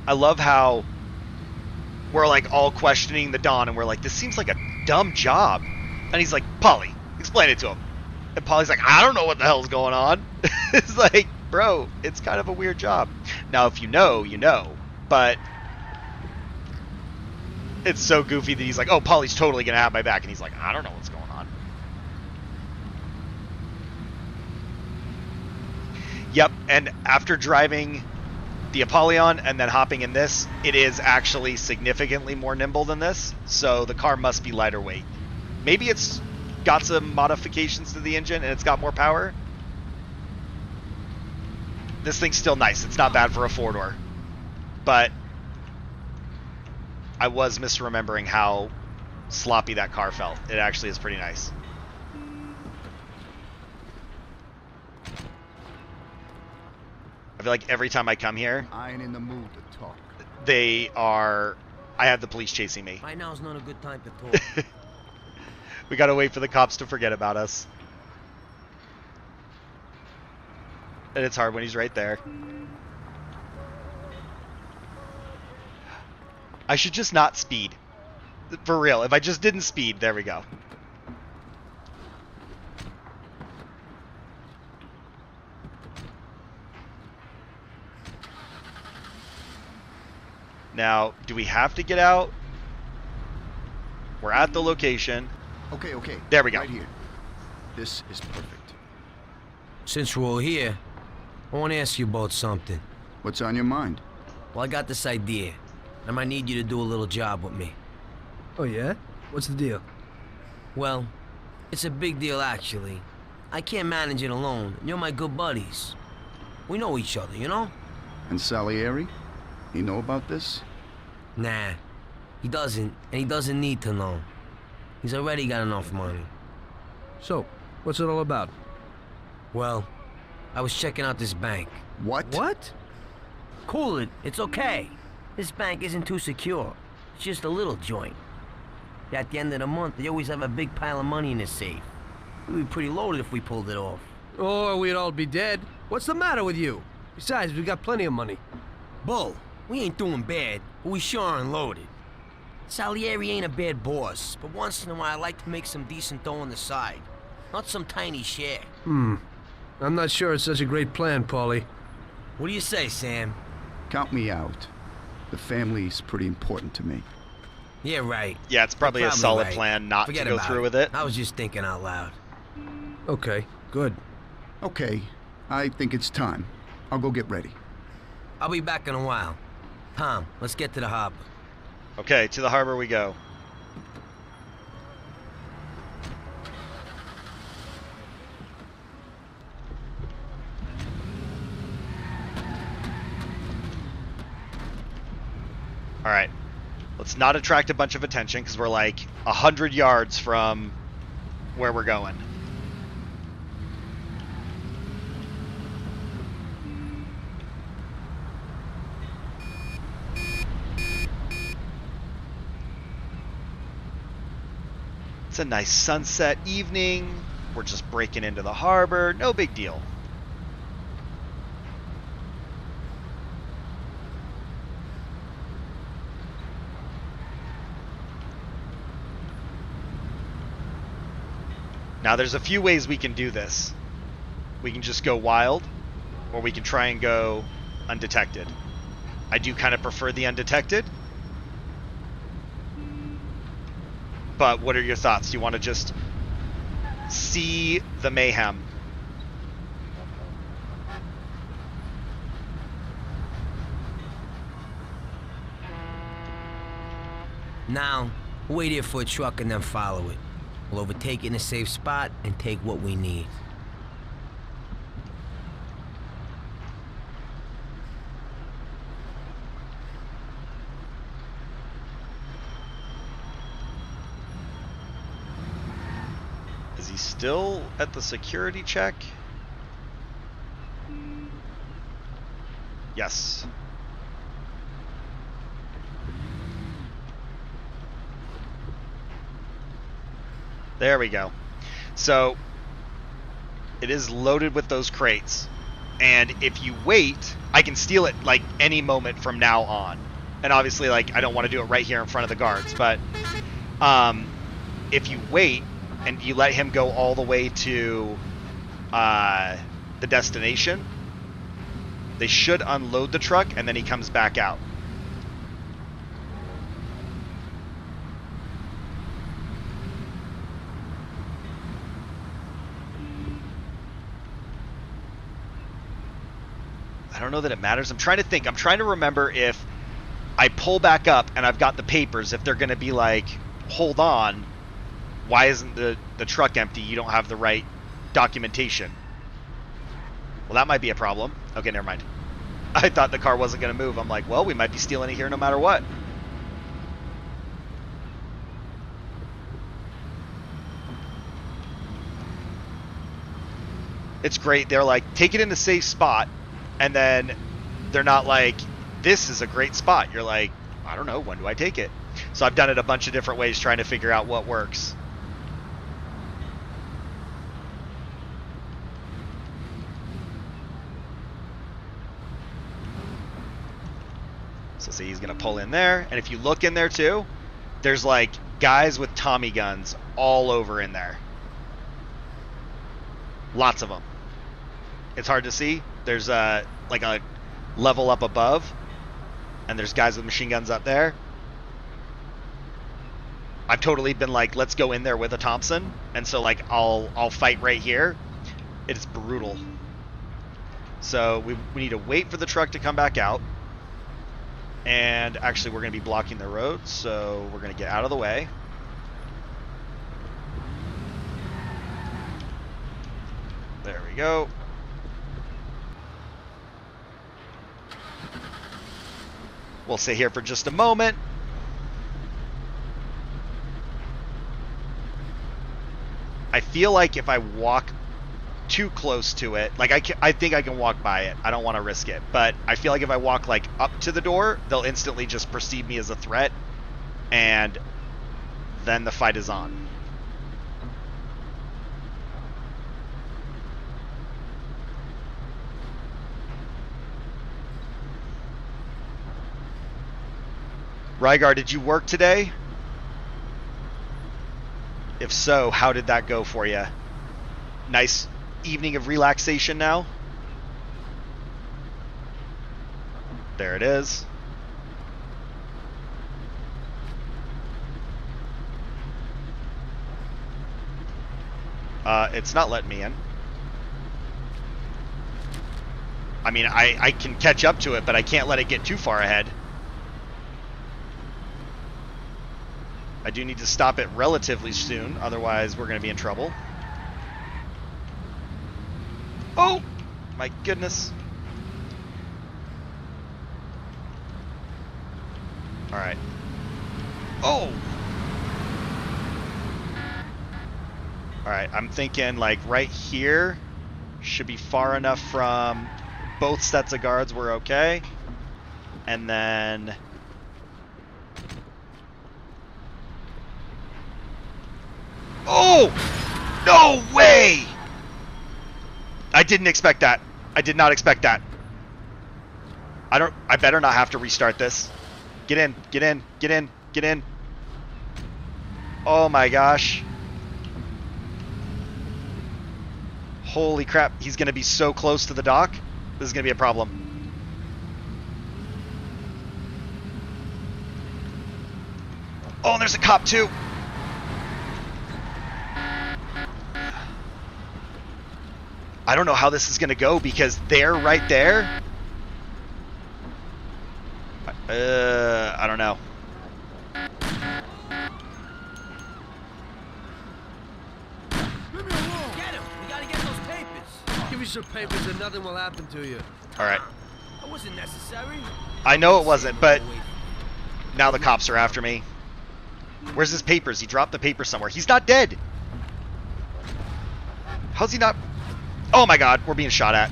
I love how we're like all questioning the Don, and we're like, this seems like a dumb job. And he's like, Polly, explain it to him. And Polly's like, I don't know what the hell's going on. It's like, bro, it's kind of a weird job. Now, if you know, you know. But it's so goofy that he's like, oh, Polly's totally going to have my back. And he's like, I don't know what's going on. Yep, and after driving the Apollyon and then hopping in this, it is actually significantly more nimble than this, so the car must be lighter weight. Maybe it's got some modifications to the engine and it's got more power. This thing's still nice. It's not bad for a four-door. But I was misremembering how sloppy that car felt. It actually is pretty nice. I feel like every time I come here, I ain't in the mood to talk. I have the police chasing me. Right now is not a good time to talk. We gotta wait for the cops to forget about us. And it's hard when he's right there. I should just not speed. For real, if I just didn't speed, there we go. Now, do we have to get out? We're at the location. Okay. There we go. Right here. This is perfect. Since we're all here, I want to ask you about something. What's on your mind? Well, I got this idea. I might need you to do a little job with me. Oh, yeah? What's the deal? Well, it's a big deal, actually. I can't manage it alone, and you're my good buddies. We know each other, you know? And Salieri? He know about this? Nah, he doesn't, and he doesn't need to know. He's already got enough money. So, what's it all about? Well, I was checking out this bank. What? What? Cool it, it's okay. This bank isn't too secure. It's just a little joint. At the end of the month, they always have a big pile of money in the safe. We'd be pretty loaded if we pulled it off. Or we'd all be dead. What's the matter with you? Besides, we got plenty of money. Bull, we ain't doing bad, but we sure aren't loaded. Salieri ain't a bad boss, but once in a while I like to make some decent dough on the side. Not some tiny share. I'm not sure it's such a great plan, Paulie. What do you say, Sam? Count me out. The family's pretty important to me. Yeah, right. Yeah, it's probably You're a solid right. plan not Forget to go about through with it. I was just thinking out loud. Okay, good. Okay, I think it's time. I'll go get ready. I'll be back in a while. Tom, let's get to the harbor. Okay, to the harbor we go. Alright. Let's not attract a bunch of attention because we're like 100 yards from where we're going. It's a nice sunset evening. We're just breaking into the harbor. No big deal. Now there's a few ways we can do this. We can just go wild, or we can try and go undetected. I do kind of prefer the undetected. But what are your thoughts? Do you want to just see the mayhem? Now, wait here for a truck and then follow it. We'll overtake it in a safe spot and take what we need. Is he still at the security check? Yes. There we go. So it is loaded with those crates. And if you wait, I can steal it like any moment from now on. And obviously, like, I don't want to do it right here in front of the guards, but if you wait and you let him go all the way to the destination, they should unload the truck and then he comes back out. I don't know that it matters. I'm trying to think. I'm trying to remember if I pull back up and I've got the papers, if they're going to be like, hold on, why isn't the truck empty? You don't have the right documentation. Well, that might be a problem. Okay, never mind. I thought the car wasn't going to move. I'm like, well, we might be stealing it here no matter what. It's great. They're like, take it in a safe spot, and then they're not like, this is a great spot. You're like, I don't know, when do I take it? So I've done it a bunch of different ways trying to figure out what works. So see, he's going to pull in there, and if you look in there too, there's like guys with Tommy guns all over in there. Lots of them. It's hard to see. There's like a level up above, and there's guys with machine guns up there. I've totally been like, let's go in there with a Thompson, and so like I'll fight right here. It's brutal. So we need to wait for the truck to come back out, and actually we're going to be blocking the road, so we're going to get out of the way. There we go. We'll sit here for just a moment. I feel like if I walk too close to it, like I think I can walk by it. I don't want to risk it, but I feel like if I walk like up to the door, they'll instantly just perceive me as a threat, and then the fight is on. Rygar, did you work today? If so, how did that go for you? Nice evening of relaxation now? There it is. It's not letting me in. I mean, I can catch up to it, but I can't let it get too far ahead. I do need to stop it relatively soon, otherwise we're going to be in trouble. Oh! My goodness. Alright. Oh! Alright, I'm thinking like right here should be far enough from both sets of guards, we're okay. And then... Oh! No way! I didn't expect that. I did not expect that. I better not have to restart this. Get in, get in, get in, get in. Oh my gosh. Holy crap, he's gonna be so close to the dock. This is gonna be a problem. Oh, and there's a cop too. I don't know how this is going to go because they're right there. I don't know. Get him! We gotta get those papers. Give me some papers and nothing will happen to you. All right. That wasn't necessary. I know it wasn't, but now the cops are after me. Where's his papers? He dropped the papers somewhere. He's not dead. How's he not... Oh my god, we're being shot at.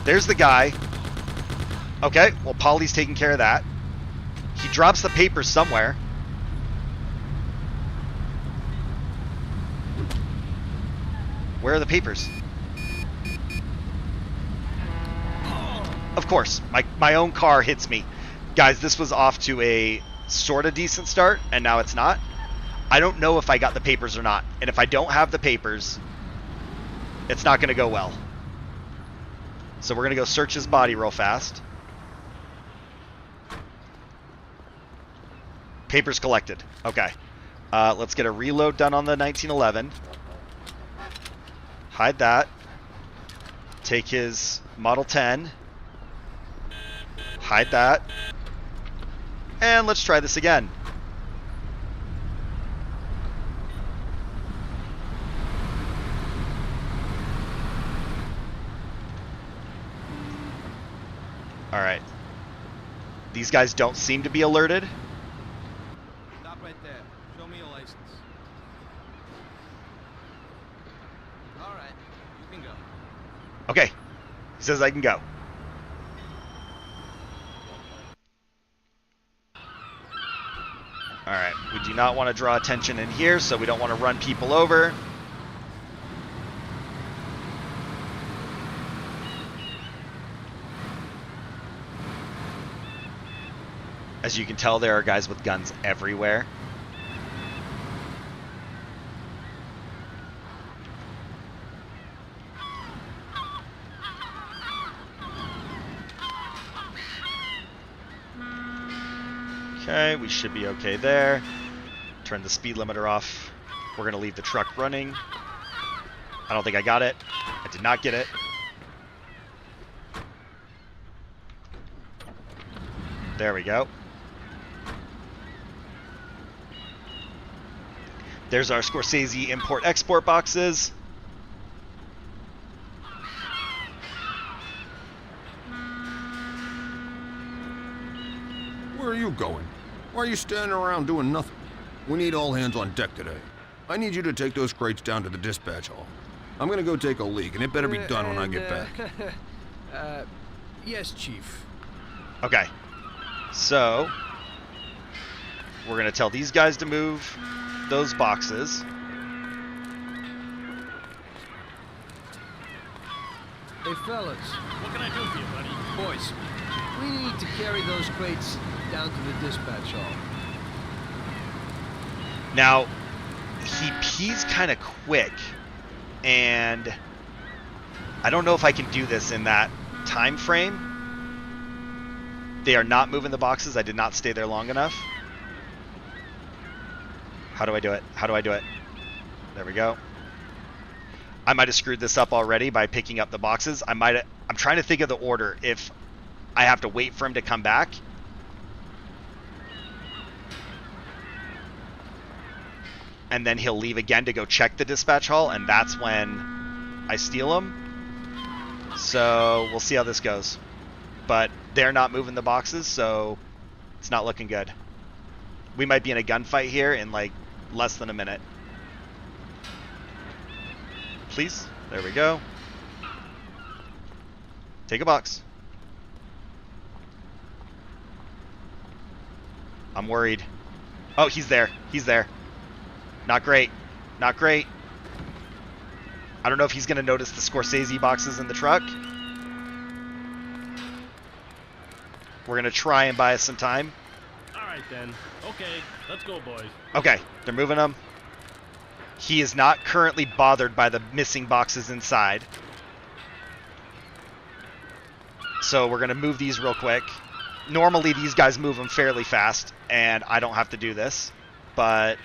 There's the guy. Okay, well, Polly's taking care of that. He drops the papers somewhere. Where are the papers? Of course, my own car hits me. Guys, this was off to a sort of decent start, and now it's not. I don't know if I got the papers or not. And if I don't have the papers... it's not going to go well. So we're going to go search his body real fast. Papers collected. Okay. Let's get a reload done on the 1911. Hide that. take his Model 10, hide that, and let's try this again. All right. These guys don't seem to be alerted. Stop right there. Show me your license. All right, you can go. Okay. He says I can go. All right. We do not want to draw attention in here, so we don't want to run people over. As you can tell, there are guys with guns everywhere. Okay, we should be okay there. Turn the speed limiter off. We're going to leave the truck running. I don't think I got it. I did not get it. There we go. There's our Scorsese import-export boxes. Where are you going? Why are you standing around doing nothing? We need all hands on deck today. I need you to take those crates down to the dispatch hall. I'm gonna go take a leak, and it better be done when I get back. Yes, Chief. Okay. So, we're going to tell these guys to move those boxes. Hey, fellas. What can I do for you, buddy? Boys, we need to carry those crates down to the dispatch hall. Now, he pees kind of quick, and I don't know if I can do this in that time frame. They are not moving the boxes. I did not stay there long enough. How do I do it? How do I do it? There we go. I might have screwed this up already by picking up the boxes. I'm trying to think of the order. If I have to wait for him to come back. And then he'll leave again to go check the dispatch hall, and that's when I steal him. So we'll see how this goes. But they're not moving the boxes, so it's not looking good. We might be in a gunfight here in like less than a minute. Please. There we go. Take a box. I'm worried. Oh, he's there. He's there. Not great. Not great. I don't know if he's going to notice the Scorsese boxes in the truck. We're going to try and buy us some time. All right, then. Okay, let's go, boys. Okay, they're moving them. He is not currently bothered by the missing boxes inside. So we're going to move these real quick. Normally, these guys move them fairly fast, and I don't have to do this. But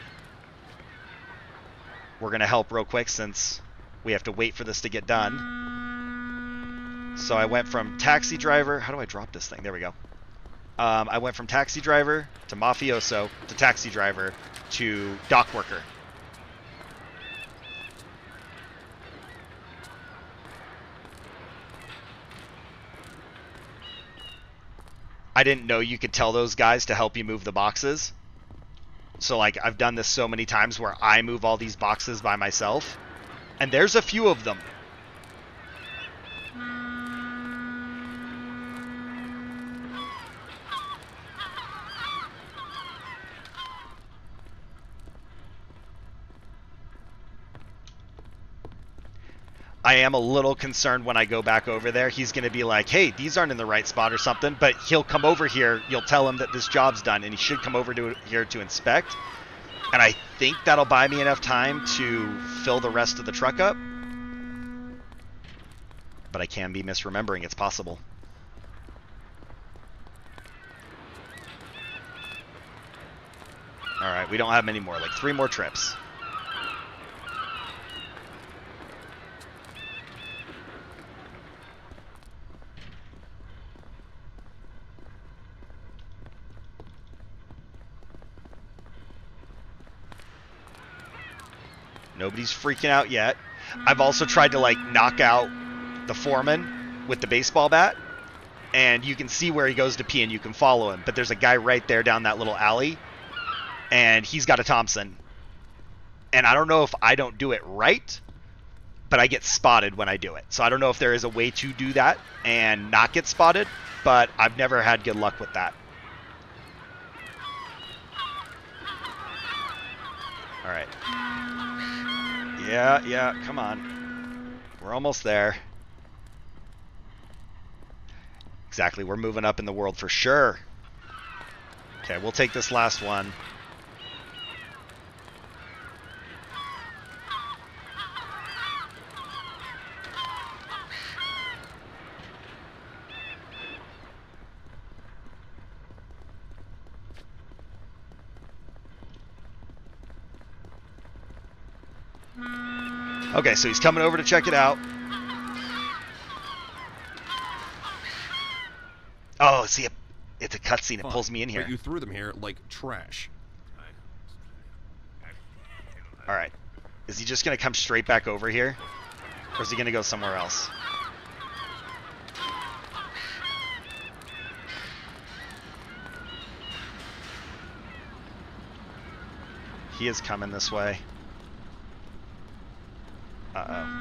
we're going to help real quick since we have to wait for this to get done. So I went from taxi driver. How do I drop this thing? There we go. I went from taxi driver to mafioso to taxi driver to dock worker. I didn't know you could tell those guys to help you move the boxes. So like I've done this so many times where I move all these boxes by myself. And there's a few of them. I am a little concerned when I go back over there. He's going to be like, hey, these aren't in the right spot or something. But he'll come over here. You'll tell him that this job's done. And he should come over to here to inspect. And I think that'll buy me enough time to fill the rest of the truck up. But I can be misremembering. It's possible. All right, we don't have many more. Like 3 more trips. Nobody's freaking out yet. I've also tried to, like, knock out the foreman with the baseball bat, and you can see where he goes to pee and you can follow him. But there's a guy right there down that little alley, and he's got a Thompson. And I don't know if I don't do it right, but I get spotted when I do it. So I don't know if there is a way to do that and not get spotted, but I've never had good luck with that. All right. Yeah, come on. We're almost there. Exactly, we're moving up in the world for sure. Okay, we'll take this last one. Okay, so he's coming over to check it out. Oh, see, it's a cutscene. It pulls me in here. But you threw them here like trash. All right. Is he just going to come straight back over here? Or is he going to go somewhere else? He is coming this way. Uh-oh.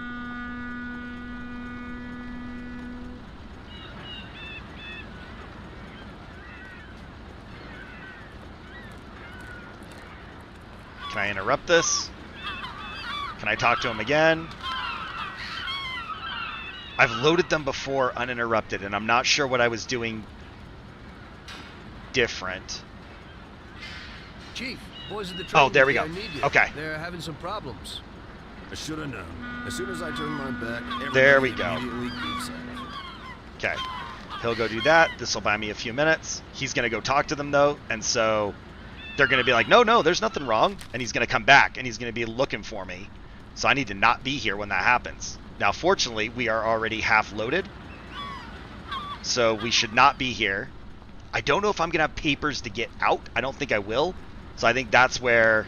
Can I interrupt this? Can I talk to him again? I've loaded them before uninterrupted, and I'm not sure what I was doing different. Chief, boys at the train there we go. need you. Okay. They're having some problems. I should have known. As soon as I turned my back, There we everybody go. immediately goofs at it. Okay. He'll go do that. This will buy me a few minutes. He's going to go talk to them, though, and so they're going to be like, no, there's nothing wrong. And he's going to come back, and he's going to be looking for me. So I need to not be here when that happens. Now, fortunately, we are already half loaded, so we should not be here. I don't know if I'm going to have papers to get out. I don't think I will. So I think that's where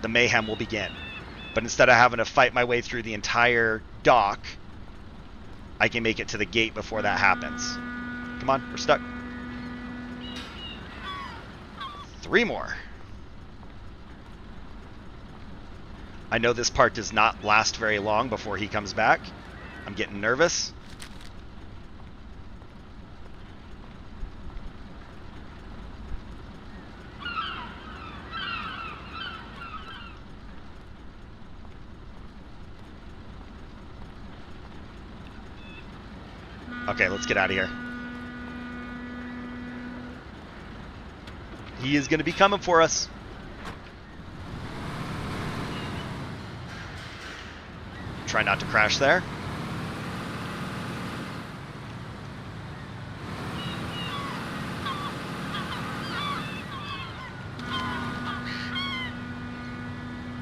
the mayhem will begin. But instead of having to fight my way through the entire dock, I can make it to the gate before that happens. Come on, we're stuck. 3 more. I know this part does not last very long before he comes back. I'm getting nervous. Okay, let's get out of here. He is going to be coming for us. Try not to crash there.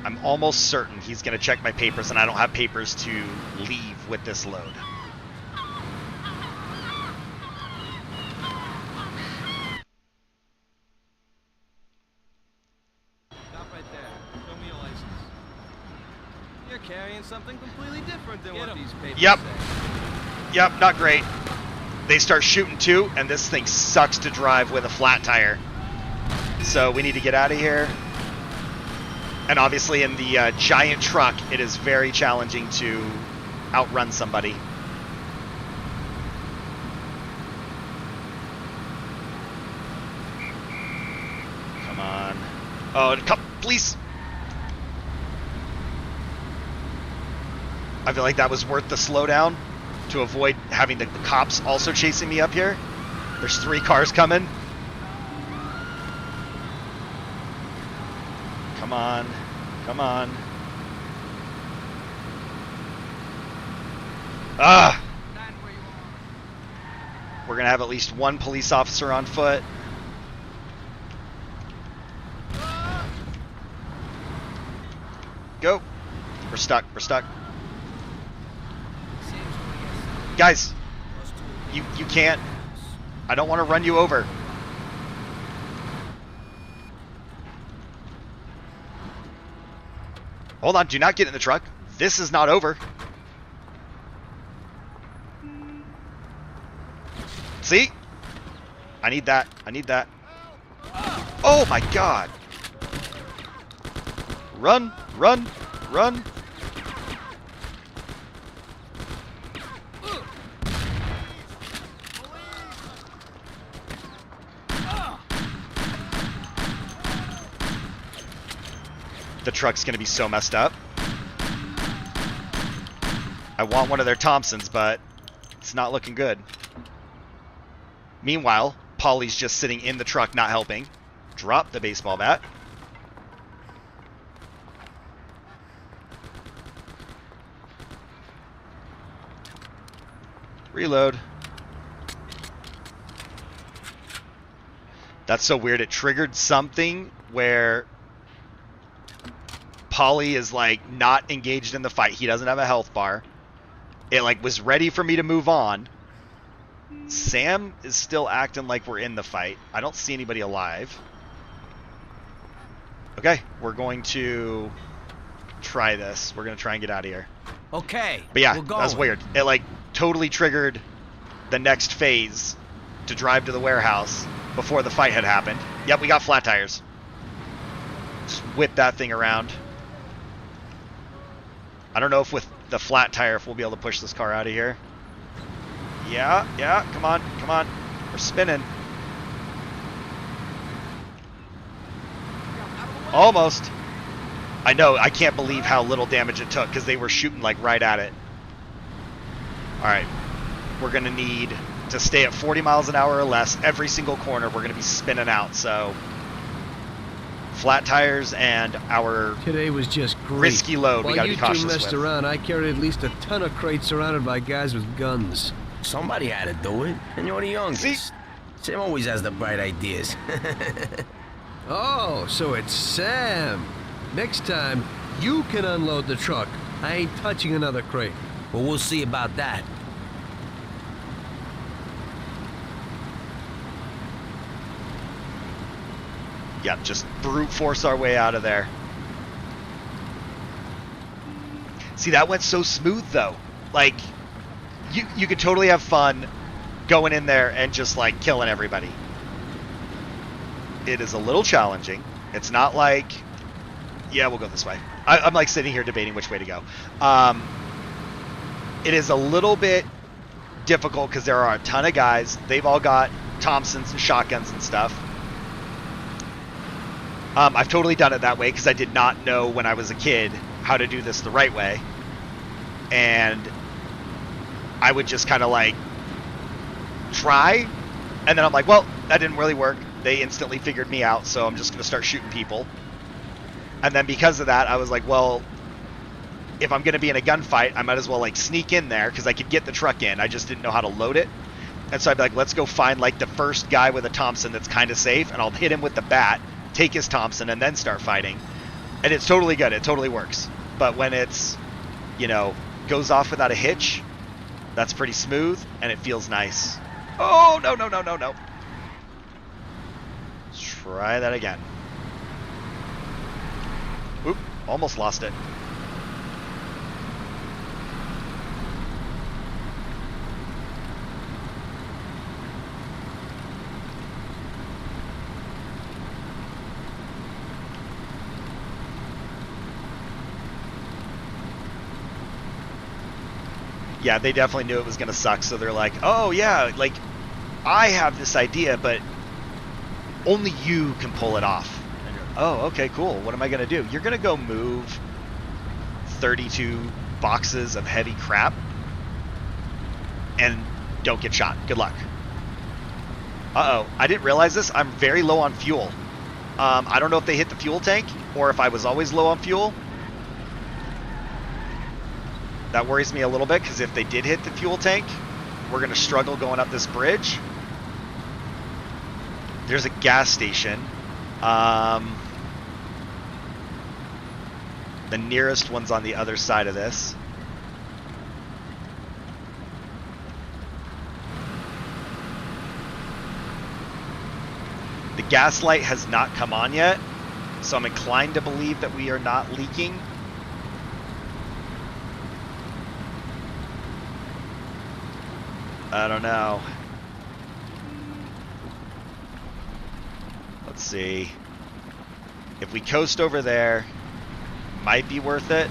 I'm almost certain he's going to check my papers, and I don't have papers to leave with this load. Carrying something completely different than what these papers Yep. say. Yep, not great. They start shooting too, and this thing sucks to drive with a flat tire. So we need to get out of here. And obviously in the giant truck, it is very challenging to outrun somebody. Come on. Oh, please. I feel like that was worth the slowdown to avoid having the cops also chasing me up here. There's 3 cars coming. Come on. Come on. Ah! We're going to have at least 1 police officer on foot. Go. We're stuck. We're stuck. Guys, you can't. I don't want to run you over. Hold on, do not get in the truck. This is not over. See? I need that. I need that. Oh my god. Run, run, run. The truck's gonna be so messed up. I want one of their Thompsons, but it's not looking good. Meanwhile, Polly's just sitting in the truck, not helping. Drop the baseball bat. Reload. That's so weird. It triggered something where Polly is like not engaged in the fight. He doesn't have a health bar. It like was ready for me to move on. Sam is still acting like we're in the fight. I don't see anybody alive. Okay, we're going to try this. We're going to try and get out of here. Okay. But yeah, we're that's going. weird. It like totally triggered the next phase to drive to the warehouse before the fight had happened. Yep, we got flat tires. Just whip that thing around. I don't know if with the flat tire if we'll be able to push this car out of here. Yeah, yeah, come on, come on. We're spinning. Almost. I know, I can't believe how little damage it took because they were shooting like right at it. Alright, we're going to need to stay at 40 miles an hour or less. Every single corner we're going to be spinning out, so flat tires and our Today was just great. risky load we While got to be you cautious two messed with. around, I carried at least a ton of crates surrounded by guys with guns. Somebody had to do it, and you're the youngest. See? Sam always has the bright ideas. Oh, so it's Sam. Next time, you can unload the truck. I ain't touching another crate. Well, we'll see about that. Yeah, just brute force our way out of there. See, that went so smooth though. Like, you could totally have fun going in there and just like killing everybody. It is a little challenging. It's not like, yeah, we'll go this way. I'm like sitting here debating which way to go. It is a little bit difficult because there are a ton of guys. They've all got Thompsons and shotguns and stuff. I've totally done it that way because I did not know when I was a kid how to do this the right way. And I would just kind of like try, and then I'm like, well, that didn't really work. They instantly figured me out, so I'm just going to start shooting people. And then because of that, I was like, well, if I'm going to be in a gunfight, I might as well like sneak in there because I could get the truck in. I just didn't know how to load it. And so I'd be like, let's go find like the first guy with a Thompson that's kind of safe, and I'll hit him with the bat, take his Thompson, and then start fighting. And it's totally good. It totally works. But when it's, you know, goes off without a hitch, that's pretty smooth, and it feels nice. Oh, no, no, no, no, no. Let's try that again. Oop, almost lost it. Yeah, they definitely knew it was going to suck, so they're like, oh, yeah, like, I have this idea, but only you can pull it off. And you're, oh, okay, cool. What am I going to do? You're going to go move 32 boxes of heavy crap and don't get shot. Good luck. Uh-oh. I didn't realize this. I'm very low on fuel. I don't know if they hit the fuel tank or if I was always low on fuel. That worries me a little bit because if they did hit the fuel tank, we're going to struggle going up this bridge. There's a gas station. The nearest one's on the other side of this. The gas light has not come on yet, so I'm inclined to believe that we are not leaking. I don't know. Let's see. If we coast over there, might be worth it.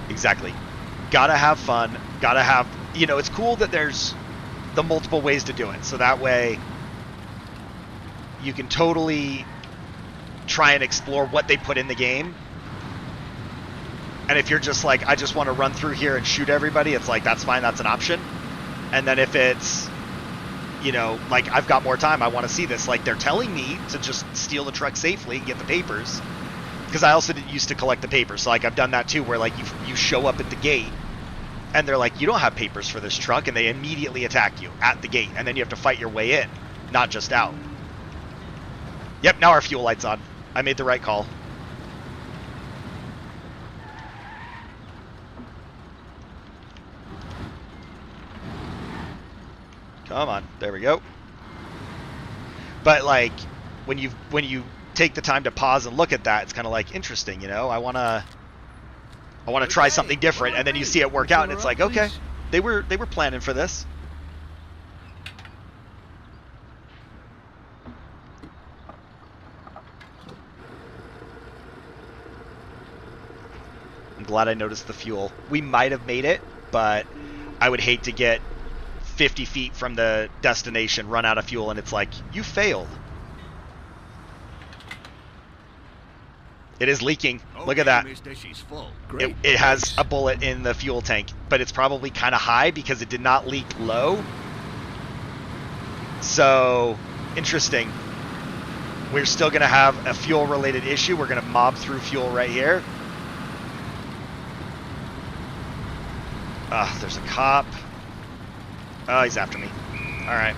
Exactly. Gotta have fun. Gotta have, you know, it's cool that there's the multiple ways to do it. So that way you can totally try and explore what they put in the game. And if you're just like, I just want to run through here and shoot everybody, it's like, that's fine, that's an option. And then if it's, you know, like, I've got more time, I want to see this, like, they're telling me to just steal the truck safely and get the papers. Because I also used to collect the papers. So, like, I've done that too, where, like, you show up at the gate, and they're like, you don't have papers for this truck, and they immediately attack you at the gate, and then you have to fight your way in, not just out. Yep, now our fuel light's on. I made the right call. Come on, there we go. But like, when you take the time to pause and look at that, it's kind of like interesting, you know. I wanna try something different, and then you see it work out, and it's like, okay, they were planning for this. I'm glad I noticed the fuel. We might have made it, but I would hate to get 50 feet from the destination, run out of fuel, and it's like, you failed. It is leaking. Okay, look at that. Mister, she's full. It has a bullet in the fuel tank, but it's probably kind of high because it did not leak low. So, interesting. We're still going to have a fuel-related issue. We're going to mob through fuel right here. There's a cop. Oh, he's after me. All right.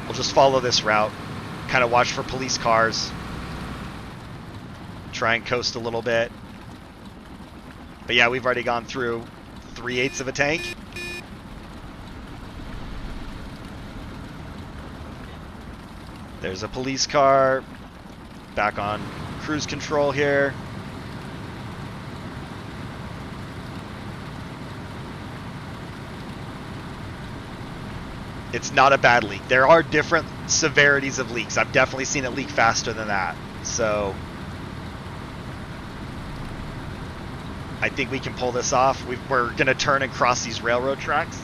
We'll just follow this route. Kind of watch for police cars. Try and coast a little bit. But yeah, we've already gone through 3/8 of a tank. There's a police car. Back on cruise control here. It's not a bad leak. There are different severities of leaks. I've definitely seen it leak faster than that. So I think we can pull this off. We're going to turn and cross these railroad tracks.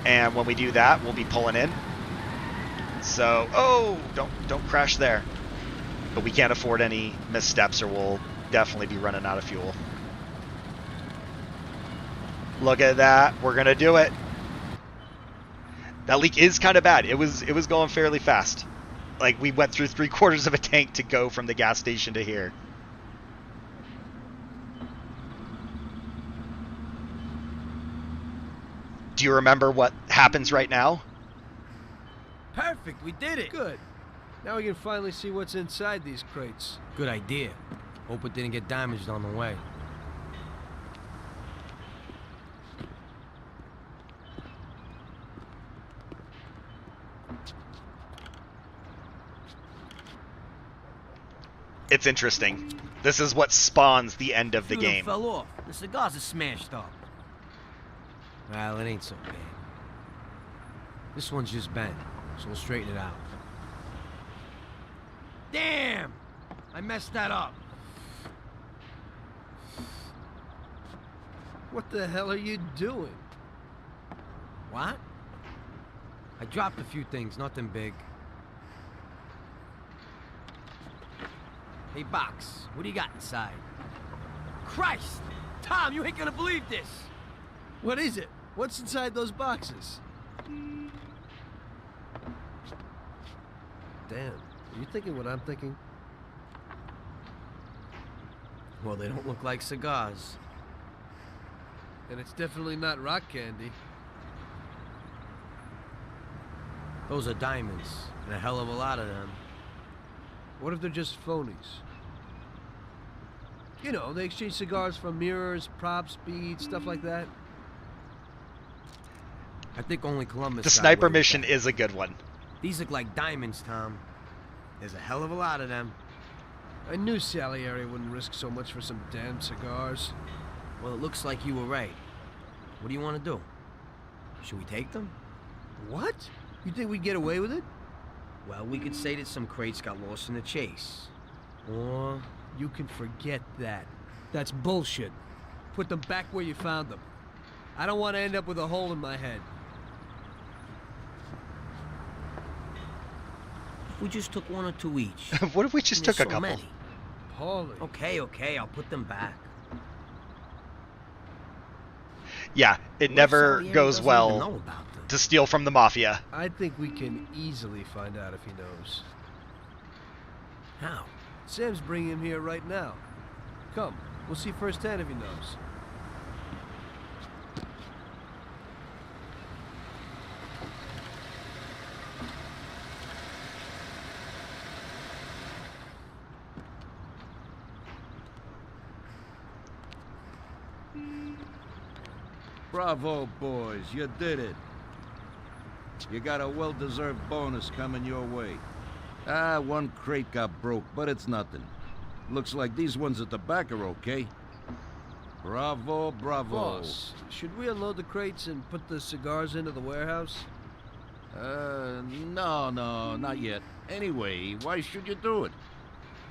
And when we do that, we'll be pulling in. So, oh, don't crash there. But we can't afford any missteps or we'll definitely be running out of fuel. Look at that. We're going to do it. That leak is kind of bad. It was going fairly fast. Like, we went through 3/4 of a tank to go from the gas station to here. Do you remember what happens right now? Perfect, we did it. Good. Now we can finally see what's inside these crates. Good idea. Hope it didn't get damaged on the way. It's interesting. This is what spawns the end of the game. Fell off. The cigars are smashed up. Well, it ain't so bad. This one's just bent, so we'll straighten it out. Damn! I messed that up. What the hell are you doing? What? I dropped a few things, nothing big. Hey, Box, what do you got inside? Christ! Tom, you ain't gonna believe this! What is it? What's inside those boxes? Damn, are you thinking what I'm thinking? Well, they don't look like cigars. And it's definitely not rock candy. Those are diamonds, and a hell of a lot of them. What if they're just phonies? You know, they exchange cigars for mirrors, props, beads, stuff like that. I think only Columbus. The got sniper away with mission that. is a good one. These look like diamonds, Tom. There's a hell of a lot of them. I knew Salieri wouldn't risk so much for some damn cigars. Well, it looks like you were right. What do you want to do? Should we take them? What? You think we'd get away with it? Well, we could say that some crates got lost in the chase. Or... You can forget that. That's bullshit. Put them back where you found them. I don't want to end up with a hole in my head. If we just took one or two each. What if we just There's took a so couple? many. Paulie. Okay, I'll put them back. Yeah, it What if never Salieri goes doesn't well even know about them? to steal from the Mafia. I think we can easily find out if he knows. How? Sam's bringing him here right now. Come, we'll see firsthand if he knows. Bravo, boys. You did it. You got a well-deserved bonus coming your way. Ah, one crate got broke, but it's nothing. Looks like these ones at the back are okay. Bravo, bravo. Boss, should we unload the crates and put the cigars into the warehouse? No, not yet. Anyway, why should you do it?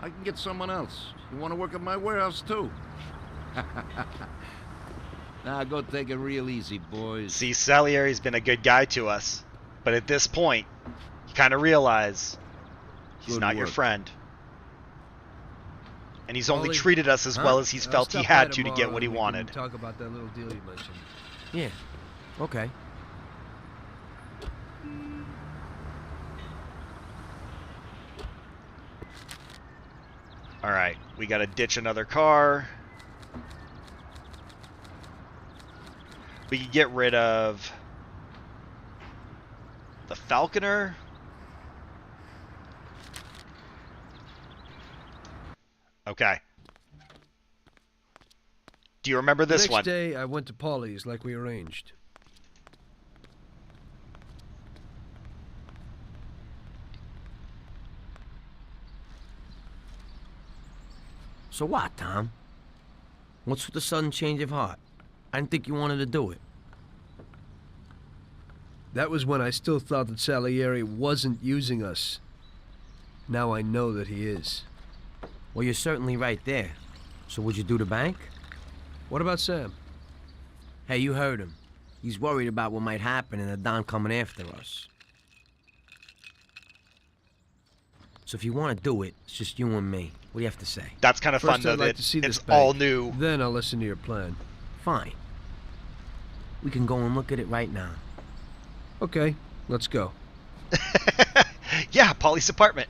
I can get someone else. You want to work at my warehouse, too? Now, go take it real easy, boys. See, Salieri's been a good guy to us, but at this point, you kind of realize he's Good not your work. friend. And he's only Ollie? treated us as well as he's I'll felt he stop by had to tomorrow get what he and we can wanted. Talk about that little deal you mentioned. Yeah. Okay. All right, we got to ditch another car. We could get rid of the Falconer. Okay. Do you remember this the one? next day, I went to Paulie's like we arranged. So what, Tom? What's with the sudden change of heart? I didn't think you wanted to do it. That was when I still thought that Salieri wasn't using us. Now I know that he is. Well, you're certainly right there. So would you do the bank? What about Sam? Hey, you heard him. He's worried about what might happen and the Don coming after us. So if you want to do it, it's just you and me. What do you have to say? That's kind of fun First, though. I'd like That to see this it's bank. all new. Then I'll listen to your plan. Fine. We can go and look at it right now. Okay, let's go. Yeah, Paulie's apartment.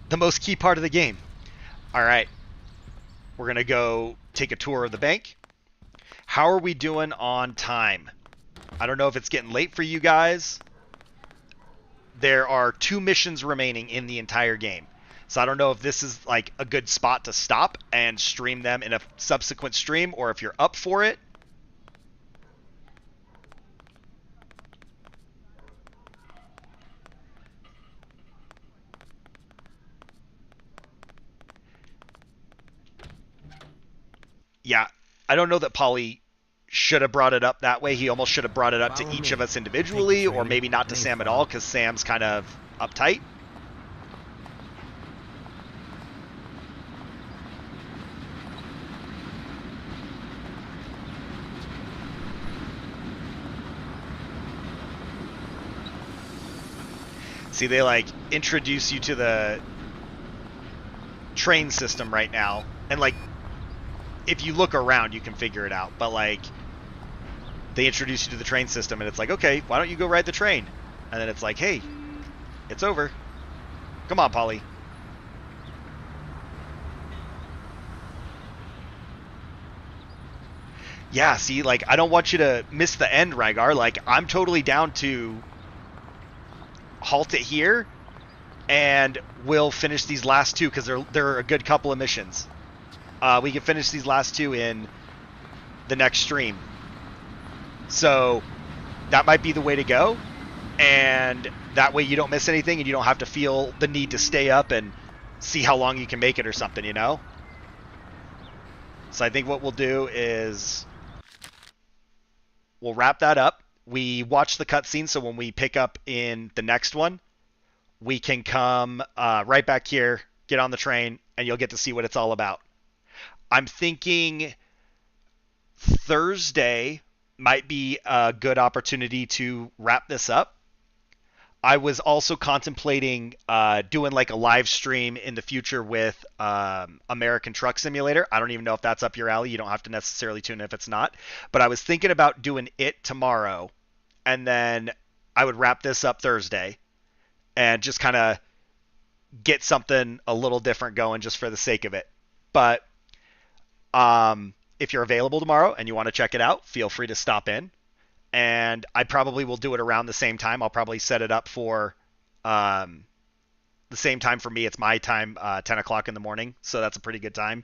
The most key part of the game. All right. We're going to go take a tour of the bank. How are we doing on time? I don't know if it's getting late for you guys. There are 2 missions remaining in the entire game. So I don't know if this is like a good spot to stop and stream them in a subsequent stream or if you're up for it. Yeah, I don't know that Paulie should have brought it up that way. He almost should have brought it up to Follow each me. of us individually, or training. maybe not to Thanks, Sam at Bob. all, because Sam's kind of uptight. See, they like introduce you to the train system right now, and like if you look around you can figure it out, but like they introduce you to the train system and it's like, okay, why don't you go ride the train? And then it's like, hey, it's over, come on, Paulie. Yeah, see, like I don't want you to miss the end, Rygar. Like I'm totally down to halt it here and we'll finish these last 2 because they're a good couple of missions. We can finish these last 2 in the next stream. So that might be the way to go. And that way you don't miss anything and you don't have to feel the need to stay up and see how long you can make it or something, you know? So I think what we'll do is we'll wrap that up. We watch the cutscene, so when we pick up in the next one, we can come right back here, get on the train, and you'll get to see what it's all about. I'm thinking Thursday might be a good opportunity to wrap this up. I was also contemplating doing like a live stream in the future with American Truck Simulator. I don't even know if that's up your alley. You don't have to necessarily tune in if it's not. But I was thinking about doing it tomorrow, and then I would wrap this up Thursday and just kind of get something a little different going just for the sake of it. But if you're available tomorrow and you want to check it out, feel free to stop in. And I probably will do it around the same time. I'll probably set it up for the same time for me. It's my time, 10 o'clock in the morning, so that's a pretty good time.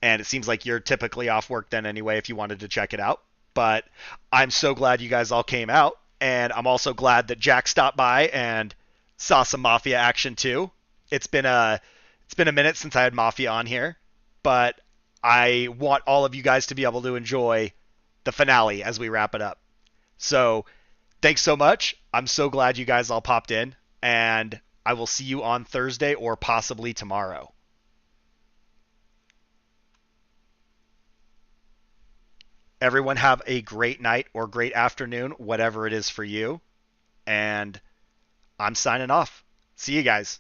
And it seems like you're typically off work then anyway if you wanted to check it out. But I'm so glad you guys all came out, and I'm also glad that Jack stopped by and saw some Mafia action too. It's been a minute since I had Mafia on here, but I want all of you guys to be able to enjoy the finale as we wrap it up. So thanks so much. I'm so glad you guys all popped in, and I will see you on Thursday or possibly tomorrow. Everyone have a great night or great afternoon, whatever it is for you. And I'm signing off. See you guys.